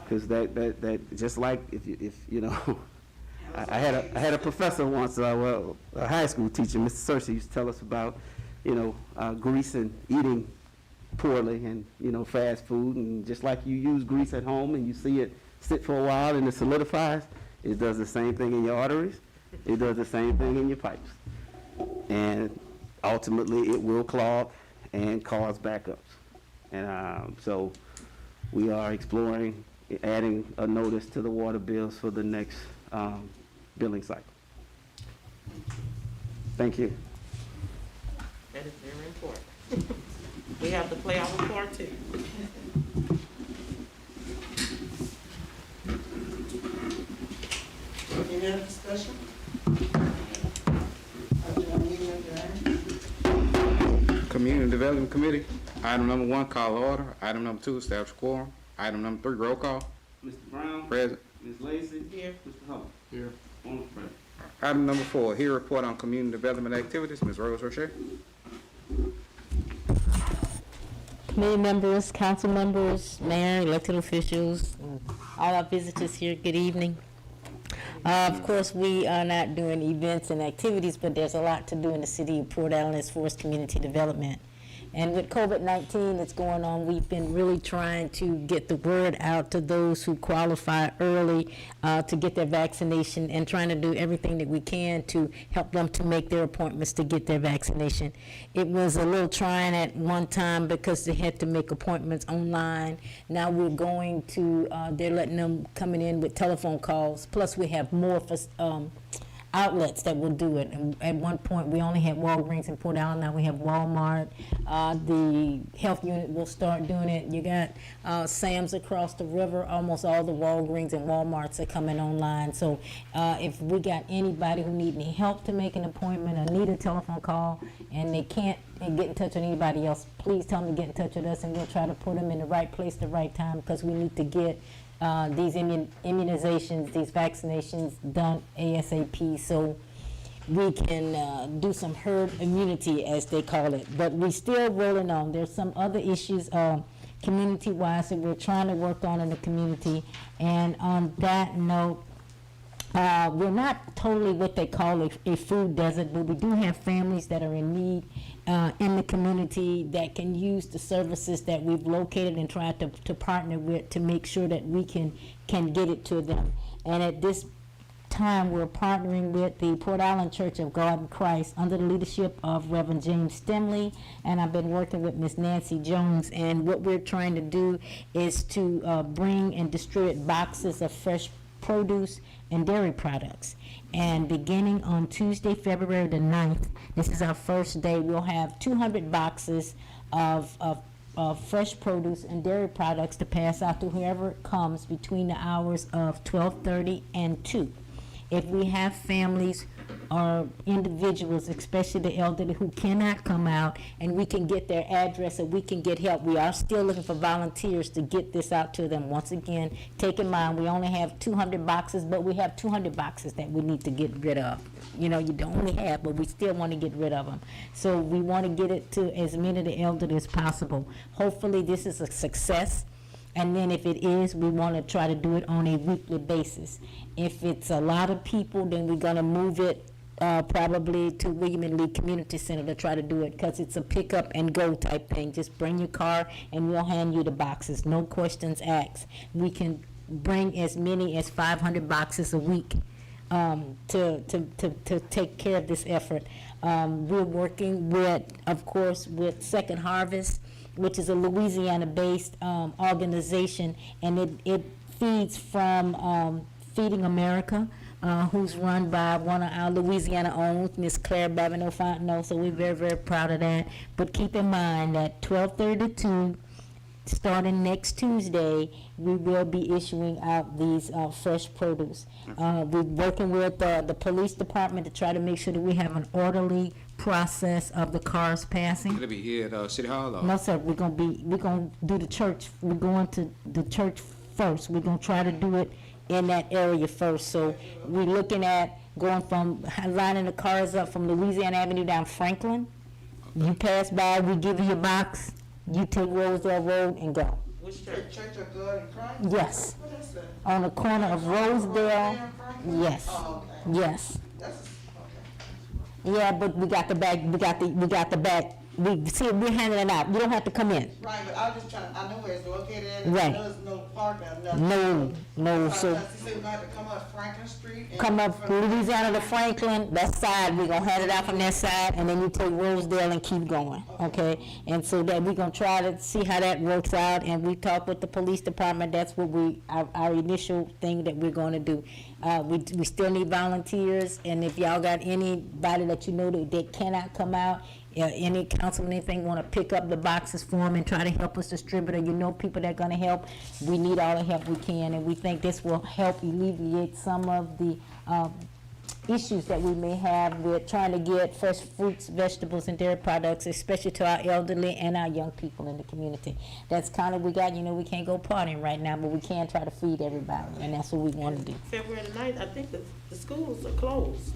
Because that just like if you know, I had a professor once, a high school teacher, Mr. Searcy, used to tell us about grease and eating poorly and fast food, and just like you use grease at home and you see it sit for a while and it solidifies. It does the same thing in your arteries. It does the same thing in your pipes. And ultimately, it will clog and cause backups. And so we are exploring adding a notice to the water bills for the next billing cycle. Thank you. That is very important. We have to play our part too. any other discussion? Community Development Committee, item number 1, call order. Item number 2, establish quorum. Item number 3, roll call. Mr. Brown? Present. Ms. Lacy? Here. Mr. Hubbard? Here. On the front. Item number 4, hear report on community development activities. Ms. Rose Rocher. Committee members, council members, mayor, elected officials, all our visitors here, good evening. Of course, we are not doing events and activities, but there's a lot to do in the city of Port Allen as far as community development. And with COVID-19 that's going on, we've been really trying to get the word out to those who qualify early to get their vaccination, and trying to do everything that we can to help them to make their appointments to get their vaccination. It was a little trying at one time because they had to make appointments online. Now we're going to, they're letting them coming in with telephone calls. Plus we have more outlets that will do it. And at one point, we only had Walgreens in Port Allen. Now we have Walmart. The health unit will start doing it. You got Sam's across the river. Almost all the Walgreens and Walmarts are coming online. So if we got anybody who need any help to make an appointment or need a telephone call and they can't get in touch with anybody else, please tell them to get in touch with us, and we'll try to put them in the right place at the right time, because we need to get these immunizations, these vaccinations done ASAP, so we can do some herd immunity, as they call it. But we're still rolling on. There's some other issues community-wise that we're trying to work on in the community. And on that note, we're not totally what they call a food desert, but we do have families that are in need in the community that can use the services that we've located and tried to partner with to make sure that we can get it to them. And at this time, we're partnering with the Port Allen Church of God in Christ under the leadership of Reverend James Stimley, and I've been working with Miss Nancy Jones. And what we're trying to do is to bring and distribute boxes of fresh produce and dairy products. And beginning on Tuesday, February the 9th, this is our first day, we'll have 200 boxes of fresh produce and dairy products to pass out to whoever comes between the hours of 12:30 and 2. If we have families or individuals, especially the elderly, who cannot come out and we can get their address and we can get help, we are still looking for volunteers to get this out to them. Once again, take in mind, we only have 200 boxes, but we have 200 boxes that we need to get rid of. You know, you don't only have, but we still want to get rid of them. So we want to get it to as many of the elderly as possible. Hopefully this is a success. And then if it is, we want to try to do it on a weekly basis. If it's a lot of people, then we're going to move it probably to William and Lee Community Center to try to do it, because it's a pick up and go type thing. Just bring your car and we'll hand you the boxes. No questions asked. We can bring as many as 500 boxes a week to take care of this effort. We're working with, of course, with Second Harvest, which is a Louisiana-based organization, and it feeds from Feeding America, who's run by one of our Louisiana-owned, Miss Claire Babineau Fontenot, so we're very, very proud of that. But keep in mind that 12:30 to 2, starting next Tuesday, we will be issuing out these fresh produce. We're working with the police department to try to make sure that we have an orderly process of the cars passing. It'll be here at City Hall, or? No, sir, we're gonna do the church. We're going to the church first. We're gonna try to do it in that area first. So we're looking at going from lining the cars up from Louisiana Avenue down Franklin. You pass by, we give you your box, you take Rosedale Road and go. Which church? Church of God in Christ? Yes. What is that? On the corner of Rosedale. Yes. Oh, okay. Yes. That's, Yeah, but we got the back. We got the back. We see, we're handing it out. You don't have to come in. right, but I was just trying, I know where it's located at. Right. There's no parking or nothing. No. So. So You said we're gonna have to come up Franklin Street? and come up from- Louisiana to Franklin, that side, we're gonna hand it out from that side, and then you take Rosedale and keep going, okay? And so that we're gonna try to see how that works out, and we talk with the police department. That's what our initial thing that we're gonna do. We still need volunteers, and if y'all got anybody that you know that cannot come out, any councilman, anything, want to pick up the boxes for them and try to help us distribute, or you know people that are going to help, we need all the help we can, and we think this will help alleviate some of the issues that we may have with trying to get fresh fruits, vegetables, and dairy products, especially to our elderly and our young people in the community. That's kind of, we can't go partying right now, but we can try to feed everybody, and that's what we want to do. February the 9th, I think the schools are closed.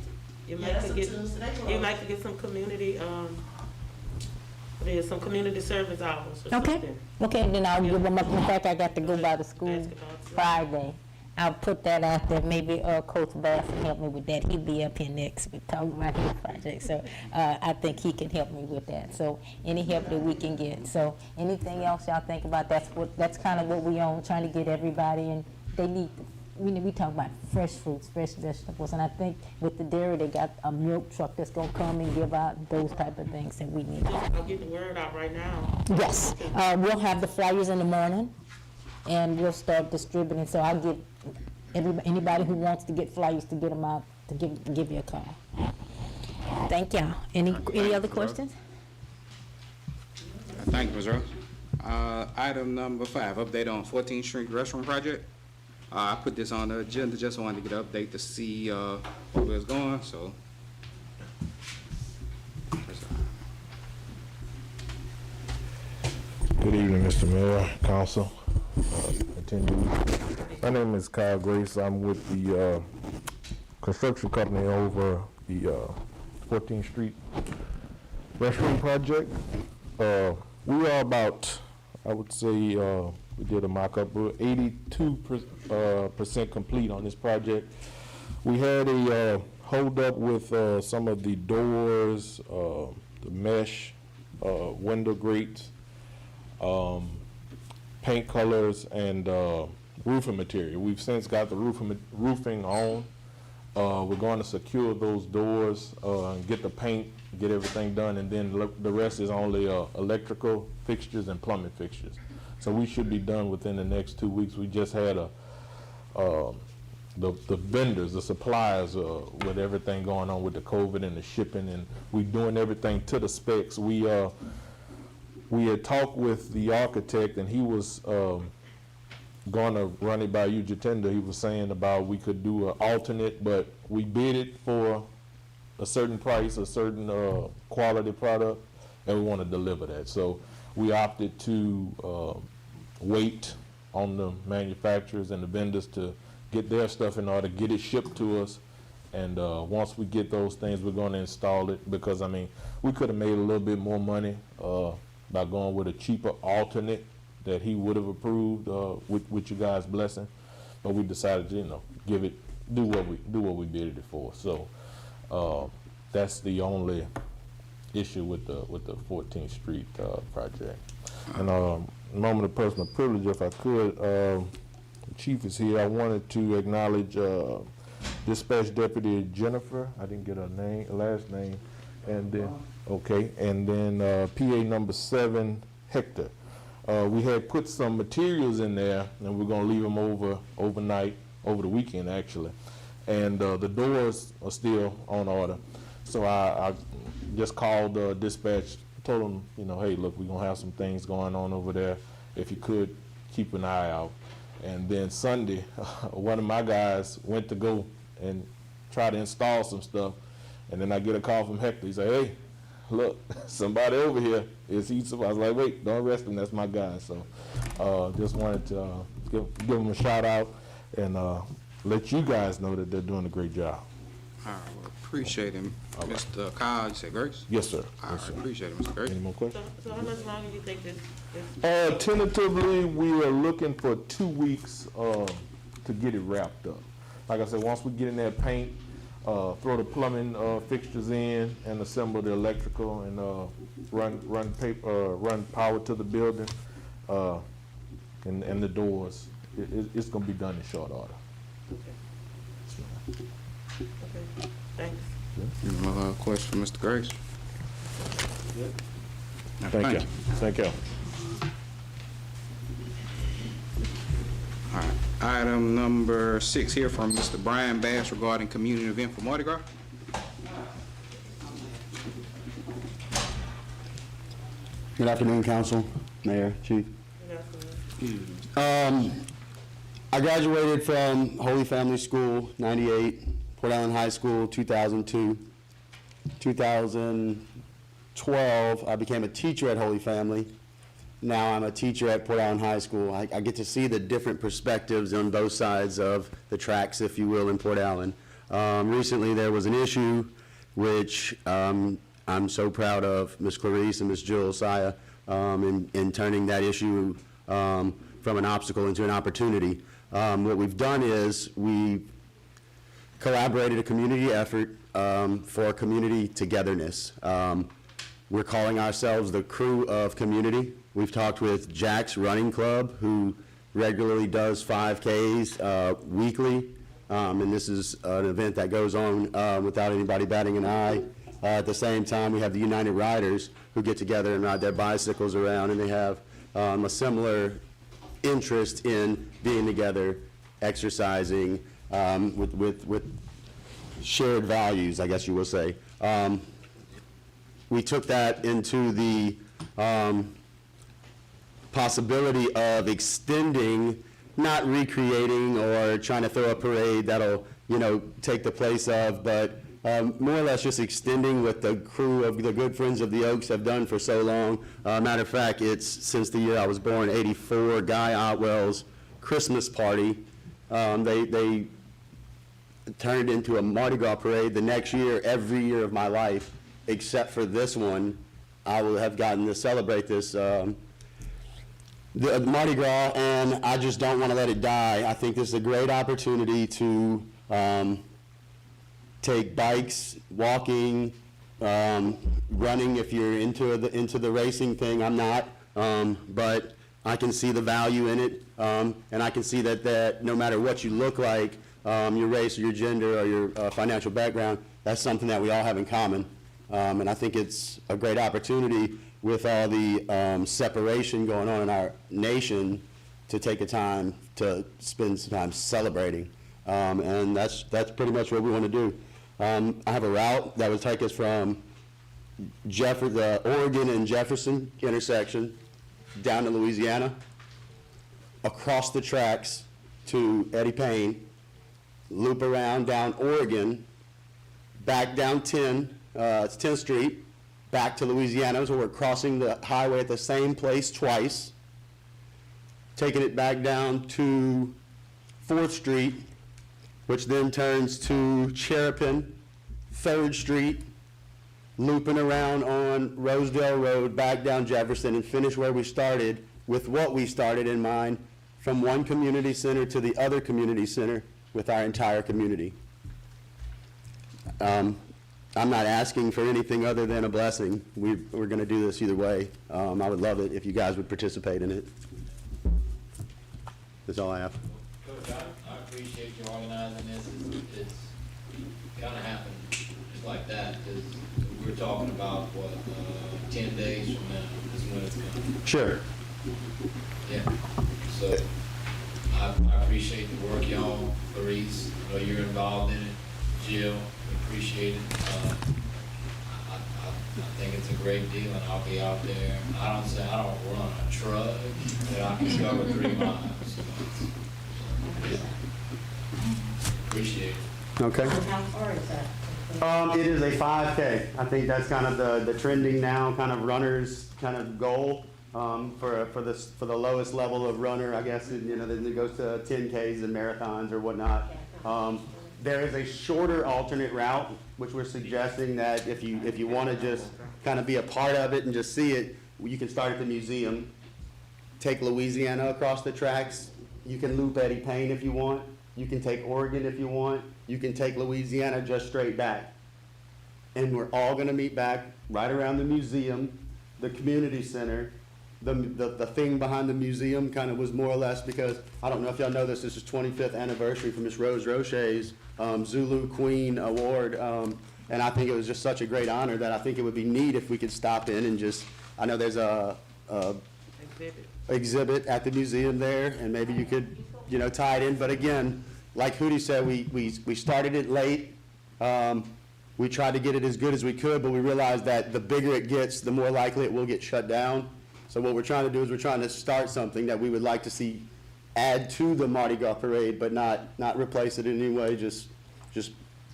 You might that's could a get, Tuesday, they you closed. might could get some community, there's some community service hours or Okay, something. okay, then I'll give them up. In fact, I got to go by the school Basketball. Friday. I'll put that out there. Maybe Coach Bass can help me with that. He'll be up here next week talking about his project. So I think he can help me with that. So any help that we can get. So anything else y'all think about? That's kind of what we on, trying to get everybody, and they need. We talk about fresh fruits, fresh vegetables, and I think with the dairy, they got a milk truck that's gonna come and give out those type of things that we need. I'll get the word out right now. Yes, we'll have the flyers in the morning, and we'll start distributing. So I'll give anybody who wants to get flyers to get them out to give you a call. Thank y'all. Any other questions? Thank you, Ms. Rose. Item number 5, update on 14th Street Restaurant Project. I put this on the agenda, just wanted to get an update to see where it's going, so. Good evening, Mr. Mayor, Council, attendees. My name is Kyle Grace. I'm with the construction company over the 14th Street Restroom Project. We are about, I would say, we did a mock-up. We're 82% complete on this project. We had a hold-up with some of the doors, the mesh, window grates, paint colors, and roofing material. We've since got the roofing on. We're going to secure those doors, and get the paint, get everything done, and then the rest is only electrical fixtures and plumbing fixtures. So we should be done within the next 2 weeks. We just had the vendors, the suppliers, with everything going on with the COVID and the shipping, and we doing everything to the specs. We had talked with the architect, and he was going to run it by you, Jatenda. He was saying about we could do an alternate, but we bid it for a certain price, a certain quality product, and we want to deliver that. So we opted to wait on the manufacturers and the vendors to get their stuff in order, get it shipped to us, and once we get those things, we're going to install it, because, I mean, we could have made a little bit more money by going with a cheaper alternate that he would have approved with you guys' blessing, but we decided to, do what we bid it for. So that's the only issue with the 14th Street project. And a moment of personal privilege, if I could, the chief is here. I wanted to acknowledge Dispatch Deputy Jennifer. I didn't get her last name, and then and then PA number 7, Hector. We had put some materials in there, and we're going to leave them overnight, over the weekend actually, and the doors are still on order. So I just called dispatch, told them, hey, look, we're going to have some things going on over there. If you could, keep an eye out. And then Sunday, one of my guys went to go and try to install some stuff, and then I get a call from Hector. He said, hey, look, somebody over here is he. I was like, wait, don't arrest him, that's my guy. So just wanted to give him a shout out and let you guys know that they're doing a great job. All right, well, appreciate him. Mr. Kyle, you said Grace? Yes, sir. All right, appreciate it, Mr. Grace. Any more questions? So how much longer do you think this? Tentatively, we are looking for 2 weeks to get it wrapped up. Like I said, once we get in that paint, throw the plumbing fixtures in and assemble the electrical and run power to the building and the doors. It's going to be done in short order. Okay, thanks. Any more question, Mr. Grace? Thank you. Thank you. All right. Item number 6 here from Mr. Brian Bass regarding community event for Mardi Gras. Good afternoon, Council, Mayor, Chief. I graduated from Holy Family School, 98, Port Allen High School, 2002. 2012, I became a teacher at Holy Family. Now I'm a teacher at Port Allen High School. I get to see the different perspectives on both sides of the tracks, if you will, in Port Allen. Recently there was an issue which I'm so proud of Ms. Clarice and Ms. Jill Saya in turning that issue from an obstacle into an opportunity. What we've done is we collaborated a community effort for community togetherness. We're calling ourselves the Crew of Community. We've talked with Jack's Running Club, who regularly does 5Ks weekly, and this is an event that goes on without anybody batting an eye. At the same time, we have the United Riders, who get together and ride their bicycles around, and they have a similar interest in being together, exercising, with shared values, I guess you will say. We took that into the possibility of extending, not recreating or trying to throw a parade that'll, take the place of, but more or less just extending what the crew of the Good Friends of the Oaks have done for so long. Matter of fact, it's since the year I was born, '84, Guy Otwell's Christmas party. They turned into a Mardi Gras parade. The next year, every year of my life, except for this one, I will have gotten to celebrate this the Mardi Gras, and I just don't want to let it die. I think this is a great opportunity to take bikes, walking, running if you're into the racing thing. I'm not, but I can see the value in it, and I can see that no matter what you look like, your race or your gender or your financial background, that's something that we all have in common. And I think it's a great opportunity with all the separation going on in our nation to take a time to spend some time celebrating. And that's pretty much what we want to do. I have a route that would take us from the Oregon and Jefferson intersection down to Louisiana, across the tracks to Eddie Payne, loop around down Oregon, back down 10th Street, back to Louisiana, so we're crossing the highway at the same place twice, taking it back down to 4th Street, which then turns to Cherrapin, 3rd Street, looping around on Rosedale Road, back down Jefferson, and finish where we started with what we started in mind, from one community center to the other community center with our entire community. I'm not asking for anything other than a blessing. We're going to do this either way. I would love it if you guys would participate in it. That's all I have. Coach, I appreciate you organizing this. It's kind of happened just like that, because we're talking about, 10 days from now is when it's coming. Sure. Yeah, so I appreciate the work y'all, Clarice, I know you're involved in it, Jill, appreciate it. I think it's a great deal, and I'll be out there. I don't run a truck that I can cover 3 miles. Yeah. Appreciate it. Okay. How far is that? It is a 5K. I think that's kind of the trending now, kind of runner's kind of goal for the lowest level of runner, I guess. Then it goes to 10Ks and marathons or whatnot. There is a shorter alternate route, which we're suggesting that if you want to just kind of be a part of it and just see it, you can start at the museum, take Louisiana across the tracks. You can loop Eddie Payne if you want. You can take Oregon if you want. You can take Louisiana just straight back. And we're all going to meet back right around the museum, the community center. The thing behind the museum kind of was more or less because, I don't know if y'all know this is 25th anniversary for Miss Rose Roche's Zulu Queen Award. And I think it was just such a great honor that I think it would be neat if we could stop in and just, I know there's a exhibit at the museum there, and maybe you could, tie it in. But again, like Hootie said, we started it late. We tried to get it as good as we could, but we realized that the bigger it gets, the more likely it will get shut down. So what we're trying to do is we're trying to start something that we would like to see add to the Mardi Gras parade, but not replace it in any way, just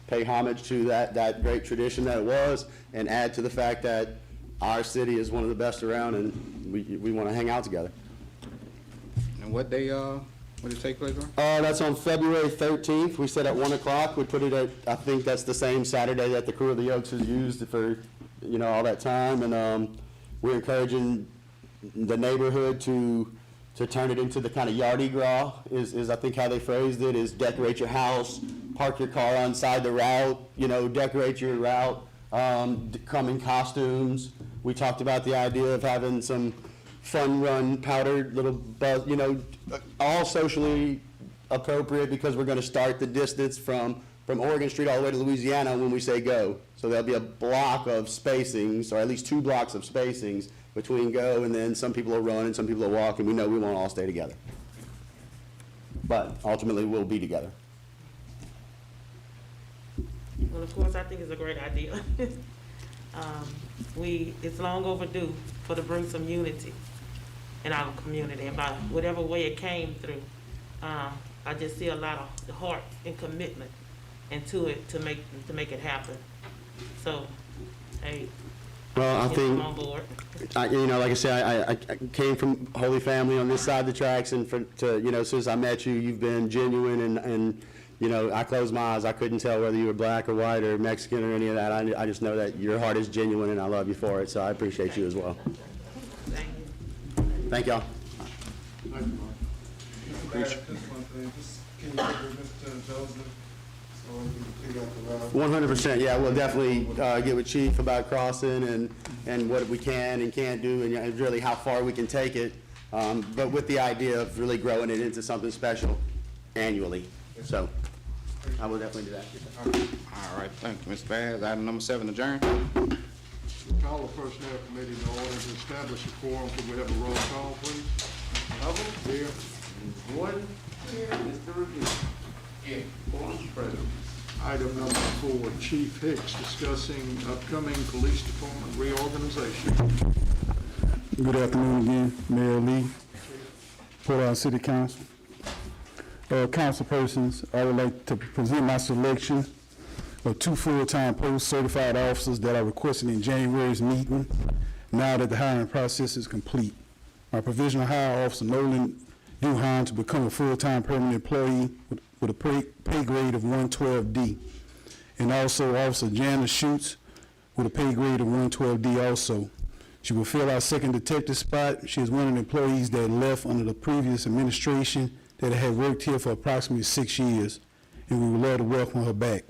pay homage to that great tradition that it was, and add to the fact that our city is one of the best around, and we want to hang out together. And what day, what did it take place on? That's on February 13th. We said at 1 o'clock. We put it at, I think that's the same Saturday that the Crew of the Oaks has used for, all that time. And we're encouraging the neighborhood to to turn it into the kind of Yardi Gras, is I think how they phrased it, is decorate your house, park your car on side the route, you know, decorate your route, come in costumes. We talked about the idea of having some fun run powdered little buzz, you know, all socially appropriate, because we're gonna start the distance from Oregon Street all the way to Louisiana when we say go. So there'll be a block of spacings, or at least 2 blocks of spacings between go, and then some people will run and some people will walk, and we know we won't all stay together. But ultimately, we'll be together. Well, of course, I think it's a great idea. It's long overdue to bring some unity in our community, and by whatever way it came through. I just see a lot of heart and commitment into it to make it happen. So, hey, Well, I think, I'm on board. you know, like I said, I came from Holy Family on this side of the tracks, and you know, since I met you, you've been genuine, and you know, I closed my eyes, I couldn't tell whether you were black or white or Mexican or any of that. I just know that your heart is genuine, and I love you for it, so I appreciate you as well. Thank you. Thank y'all. Thank you, Mark. Mr. Barrett, just one thing, just can you get with Mr. Joseph so we can figure out the route? 100%, yeah, we'll definitely get with Chief about crossing and what we can and can't do, and really how far we can take it, but with the idea of really growing it into something special annually. So I will definitely do that. All right, thank you, Mr. Bass. Item number 7, adjourn. Call the Personnel Committee in order to establish a quorum. Could we have a roll call, please? Hubble? Here. Gordon? Here. Mr. Revere? Here. Quorum present. Item number 4, Chief Hicks discussing upcoming police department reorganization. Good afternoon again, Mayor Lee, Port Arthur City Council. Council persons, I would like to present my selection of 2 full-time post-certified officers that I requested in January's meeting, now that the hiring process is complete. My provisional hire Officer Nolan Duhan to become a full-time permanent employee with a pay grade of 112D. And also Officer Jana Schutz with a pay grade of 112D also. She will fill our second detective spot. She is one of the employees that left under the previous administration that had worked here for approximately 6 years, and we would love to welcome her back.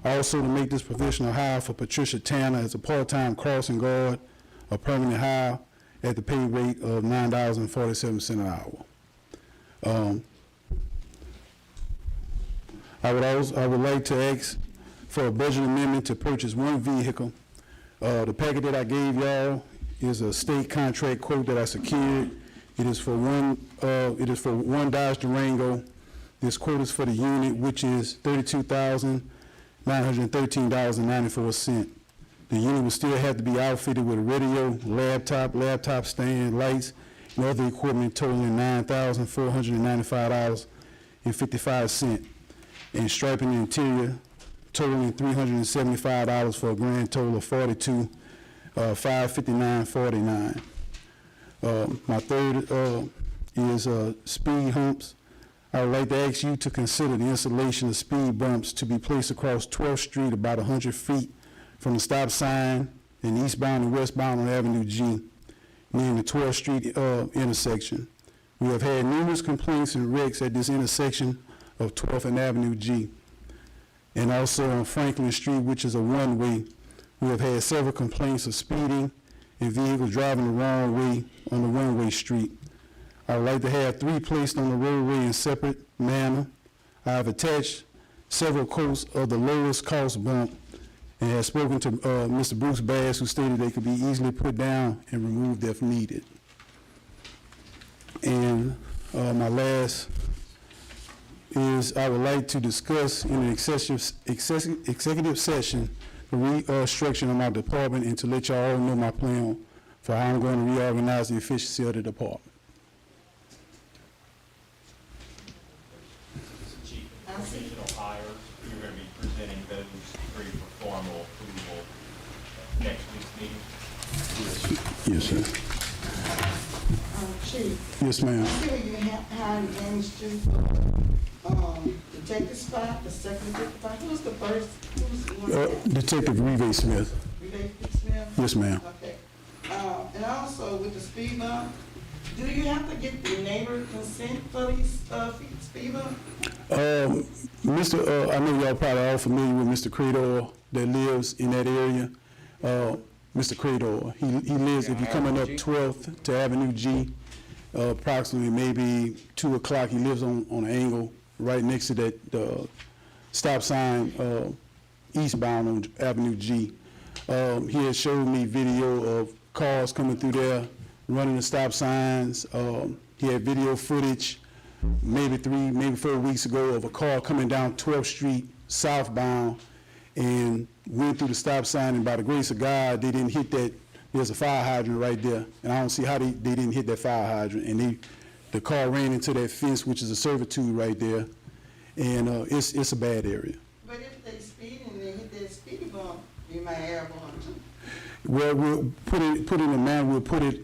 Also, to make this professional hire for Patricia Tanner as a part-time crossing guard, a permanent hire at the pay rate of $9.47 an hour. I would like to ask for a budget amendment to purchase 1 vehicle. The packet that I gave y'all is a state contract quote that I secured. It is for one Dodge Durango. This quote is for the unit, which is $32,913.94. The unit will still have to be outfitted with a radio, laptop stand, lights, and other equipment totaling $9,495.55, and striping the interior totaling $375 for a grand total of $559.49. My third is speed humps. I would like to ask you to consider the installation of speed bumps to be placed across 12th Street about 100 feet from the stop sign and eastbound and westbound on Avenue G, near the 12th Street intersection. We have had numerous complaints and wrecks at this intersection of 12th and Avenue G. And also on Franklin Street, which is a one-way, we have had several complaints of speeding and vehicles driving the wrong way on the one-way street. I would like to have 3 placed on the roadway in separate manner. I have attached several quotes of the lowest cost bump and have spoken to Mr. Bruce Bass, who stated they could be easily put down and removed if needed. And my last is I would like to discuss in an executive session the restructuring of my department and to let y'all all know my plan for how I'm going to reorganize the efficiency of the department. Chief, provisional hires, you're going to be presenting those for you for formal approval at next week's meeting? Yes, sir. Chief. Yes, ma'am. Here you hired James Street for detective spot, the second detective spot. Who's the first? Who's the one? Detective Reve Smith. Reve Smith? Yes, ma'am. Okay. And also with the speed bump, Do you have to get the neighbor consent for these, speed bumps? I know y'all probably all familiar with Mr. Cradle that lives in that area. Mr. Cradle, he lives, if you're coming up 12th to Avenue G, approximately maybe 2 o'clock, he lives on an angle right next to that stop sign eastbound on Avenue G. He has showed me video of cars coming through there, running the stop signs. He had video footage maybe 4 weeks ago of a car coming down 12th Street southbound and went through the stop sign, and by the grace of God, they didn't hit that. There's a fire hydrant right there, and I don't see how they didn't hit that fire hydrant. And the car ran into that fence, which is a servitude right there, and it's a bad area. But if they speed and they hit that speed bump, you might have one too. Well, we'll put it in mind, we'll put it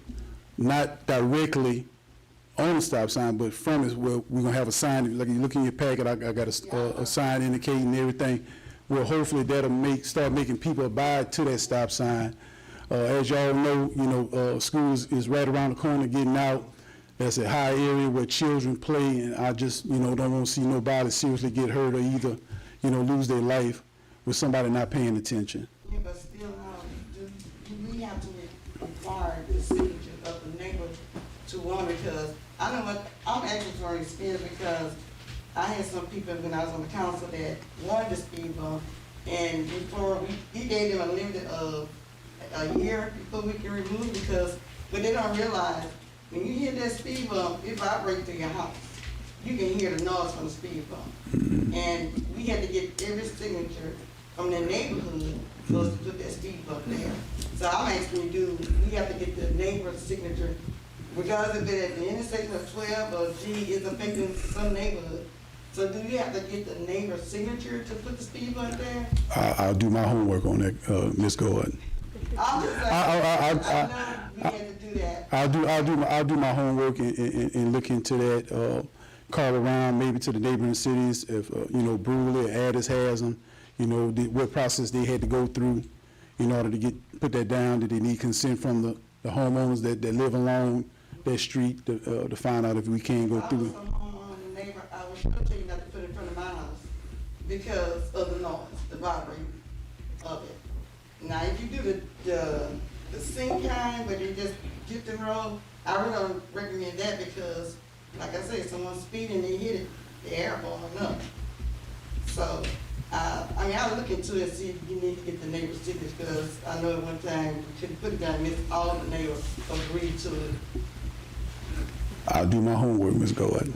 not directly on the stop sign, but from it, we're gonna have a sign, like you look in your packet, I got a sign indicating everything. Well, hopefully that'll start making people abide to that stop sign. As y'all know, school is right around the corner getting out. That's a high area where children play, and I just, don't want to see nobody seriously get hurt or either, lose their life with somebody not paying attention. Yeah, but still, we have to require the signature of the neighbor to one, because I know what, I'm actually from experience, because I had some people when I was on the council that wanted the speed bump, and before he gave them a limit of a year before we can remove it, but they don't realize, when you hear that speed bump, it vibrates through your house. You can hear the noise from the speed bump. And we had to get every signature from the neighborhood for us to put that speed bump there. So I'm asking you, we have to get the neighbor's signature, regardless if it's at the intersection of 12 or G is affecting some neighborhood. So do you have to get the neighbor's signature to put the speed bump there? I'll do my homework on that, Ms. Gordon. I'm just saying, I know we had to do that. I'll do my homework and look into that. Call around maybe to the neighboring cities if Bruley or Addis has them. What process they had to go through in order to put that down. Did they need consent from the homeowners that live along that street to find out if we can go through it? I was a homeowner neighbor. I was sure tell you not to put it in front of my house because of the noise, the vibrating of it. Now, if you do the sink kind, where you just get the road, I really don't recommend that because, like I said, someone's speeding, they hit it, the air blowing up. So, I'll look into it and see if you need to get the neighbor's signature, because I know at one time we couldn't put it down, and all of the neighbors agreed to it. I'll do my homework, Ms. Gordon.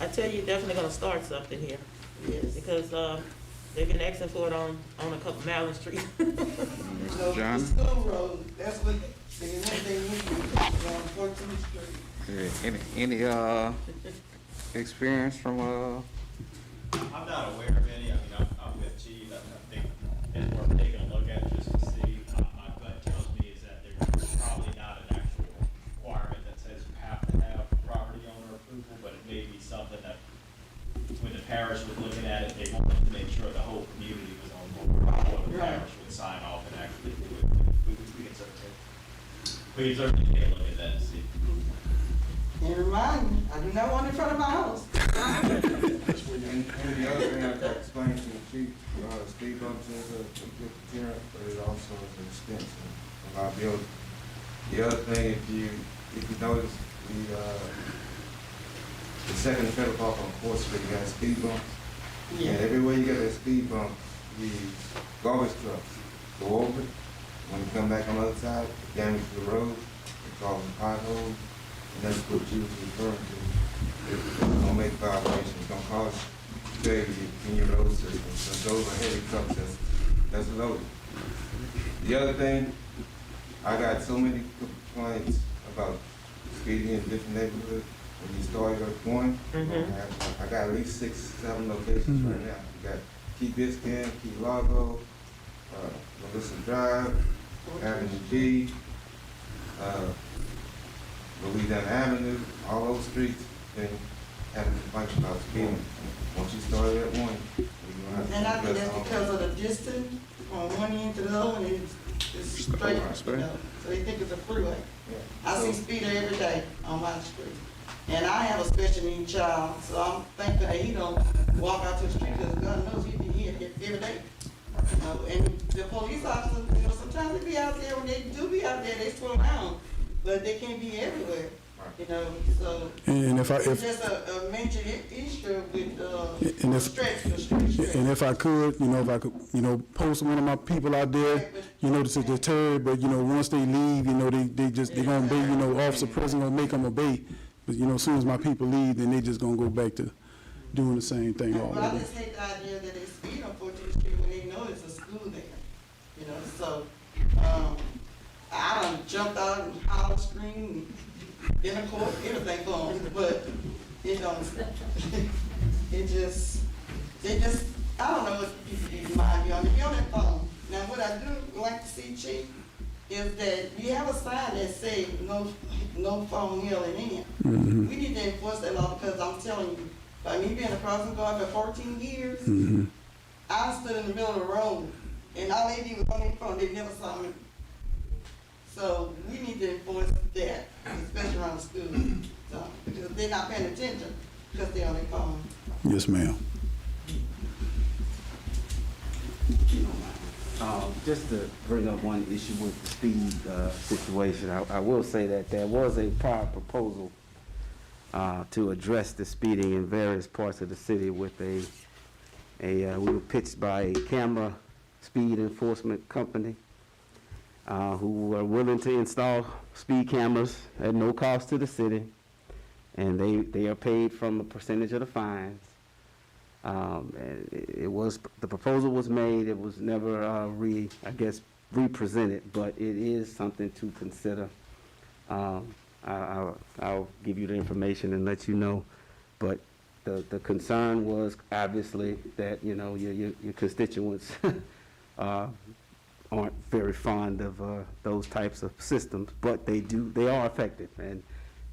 I tell you, you're definitely gonna start something here. Yes. Because, they've been asking for it on a couple Maryland Street. So, John? the school road, that's what, they need to do, on 14th Street. Any experience from I'm not aware of any. I'm with Chief. I think it's worth taking a look at just to see. My gut tells me is that there's probably not an actual requirement that says you have to have property owner approval, but it may be something that when the parish was looking at it, they wanted to make sure the whole community was on board before the parish would sign off and actually do it. We can certainly take a look at that and see. And remind me, I do not want it in front of my house. And the other thing I got to explain to the chief, speed bumps is a good deterrent, but it also is an expense and liability. The other thing, if you notice, the second and federal park on 4th Street, you got speed bumps. Yeah. And everywhere you get that speed bump, the garbage trucks go over it. When you come back on the other side, it damages the road, it causes potholes, and that's what you was referring to. It's gonna make violations, it's gonna cause failure in your road system. So those are heavy trucks that's loaded. The other thing, I got so many complaints about speeding in different neighborhoods. When you start going, I got at least 6, 7 locations right now. You got Key Biscayne, Key Largo, Melissa Drive, Avenue G, Louisiana Avenue, all those streets, then having complaints about speeding. Once you start at one, you're gonna have to And I think address that's all because of the distance from one end to the other, and it's straight, you know, so they think it's a freeway. I see speeder every day on my street. And I have a special needs child, so I'm thankful that he don't walk out to the street, because God knows he be here every day. And the police officers, you know, sometimes they be out there, when they do be out there, they slow down, but they can't be everywhere, you know, so. And if It's just a major issue with, And the if- street stretch. And if I could, post one of my people out there, to deter, but, once they leave, they're gonna be, officer present gonna make them obey. But, as soon as my people leave, then they just gonna go back to doing the same thing all But I over. just hate the idea that they speed on 14th Street when they know it's a school there, you know, so, I done jumped out and hollered, screamed, in the court, everything for them, but it don't, it just, I don't know what people do mind be on their phone. Now, what I do like to see, Chief, is that you have a sign that say no phone yelling in. We need to enforce that law, because I'm telling you, by me being a crossing guard for 14 years, I stood in the middle of the road, and all they did was on their phone, they never saw me. So we need to enforce that, especially around school, so, because they're not paying attention, because they're on their phone. Yes, ma'am. Just to bring up one issue with the speed situation, I will say that there was a prior proposal to address the speeding in various parts of the city with we were pitched by a camera speed enforcement company who were willing to install speed cameras at no cost to the city, and they are paid from a percentage of the fines. And the proposal was made, it was never represented, but it is something to consider. I'll give you the information and let you know, but the concern was obviously that, your constituents aren't very fond of those types of systems, but they are effective, and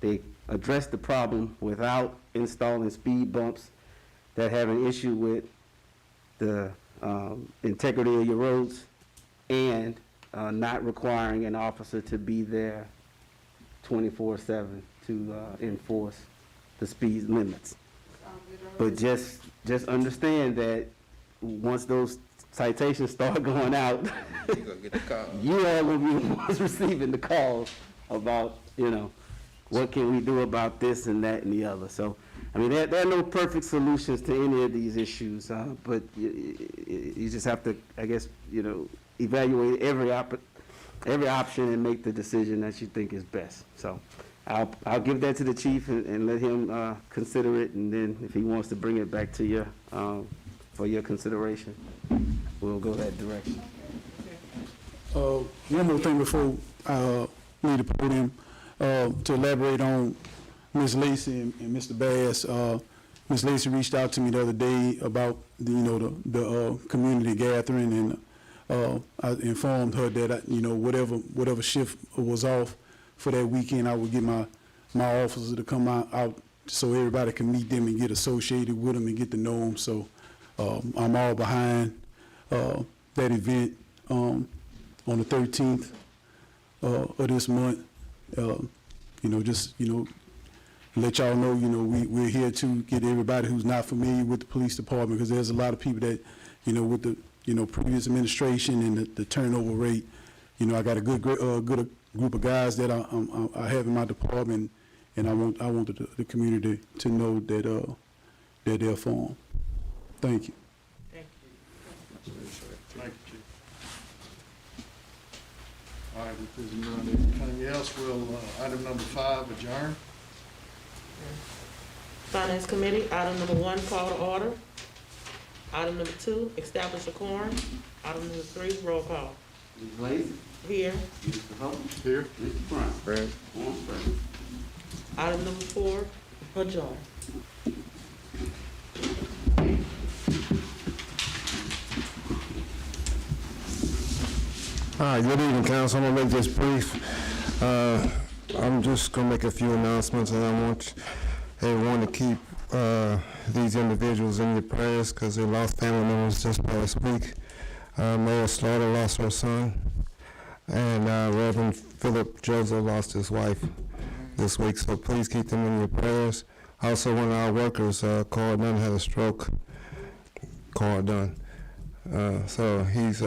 they address the problem without installing speed bumps that have an issue with the integrity of your roads, and not requiring an officer to be there 24/7 to enforce the speed limits. But just understand that once those citations start going out, you are going to be the ones receiving the calls about, what can we do about this and that and the other. So, there are no perfect solutions to any of these issues, but you just have to, evaluate every option and make the decision that you think is best. So I'll give that to the chief and let him consider it, and then if he wants to bring it back to you for your consideration, we'll go that direction. One more thing before I leave the podium, to elaborate on Ms. Lacy and Mr. Bass. Ms. Lacy reached out to me the other day about the community gathering, and I informed her that whatever shift was off for that weekend, I would get my officers to come out so everybody can meet them and get associated with them and get to know them. So I'm all behind that event on the 13th of this month. Let y'all know, we're here to get everybody who's not familiar with the police department, because there's a lot of people that, with the, previous administration and the turnover rate, I got a good group of guys that I have in my department, and I want the community to know that they're formed. Thank you. Thank you, Chief. All right, if there's not anything else, we'll, item number 5, adjourn. Finance Committee, item number 1, call to order. Item number 2, establish a quorum. Item number 3, roll call. Ms. Lacy? Here. Mr. Hope? Here. Mr. Brown? Present. Item number 4, adjourn. All right, good evening, council. I'm gonna make this brief. I'm just gonna make a few announcements, and I want everyone to keep these individuals in your prayers, because they lost family members just last week. Mayor Slaughter lost her son. And Reverend Philip Joseph lost his wife this week, so please keep them in your prayers. Also, one of our workers, Carl Dunn, had a stroke. Carl Dunn. So he's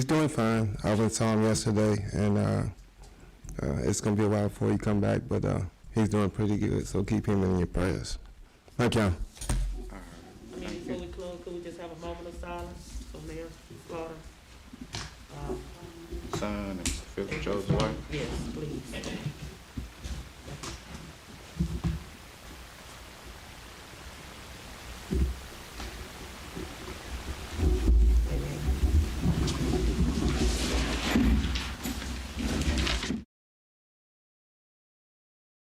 doing fine. I went and saw him yesterday, and it's going to be a while before he come back, but he's doing pretty good, so keep him in your prayers. Thank you. I mean, before we close, could we just have a moment of silence for Mayor Slaughter? Son and Philip Joe's wife. Yes, please.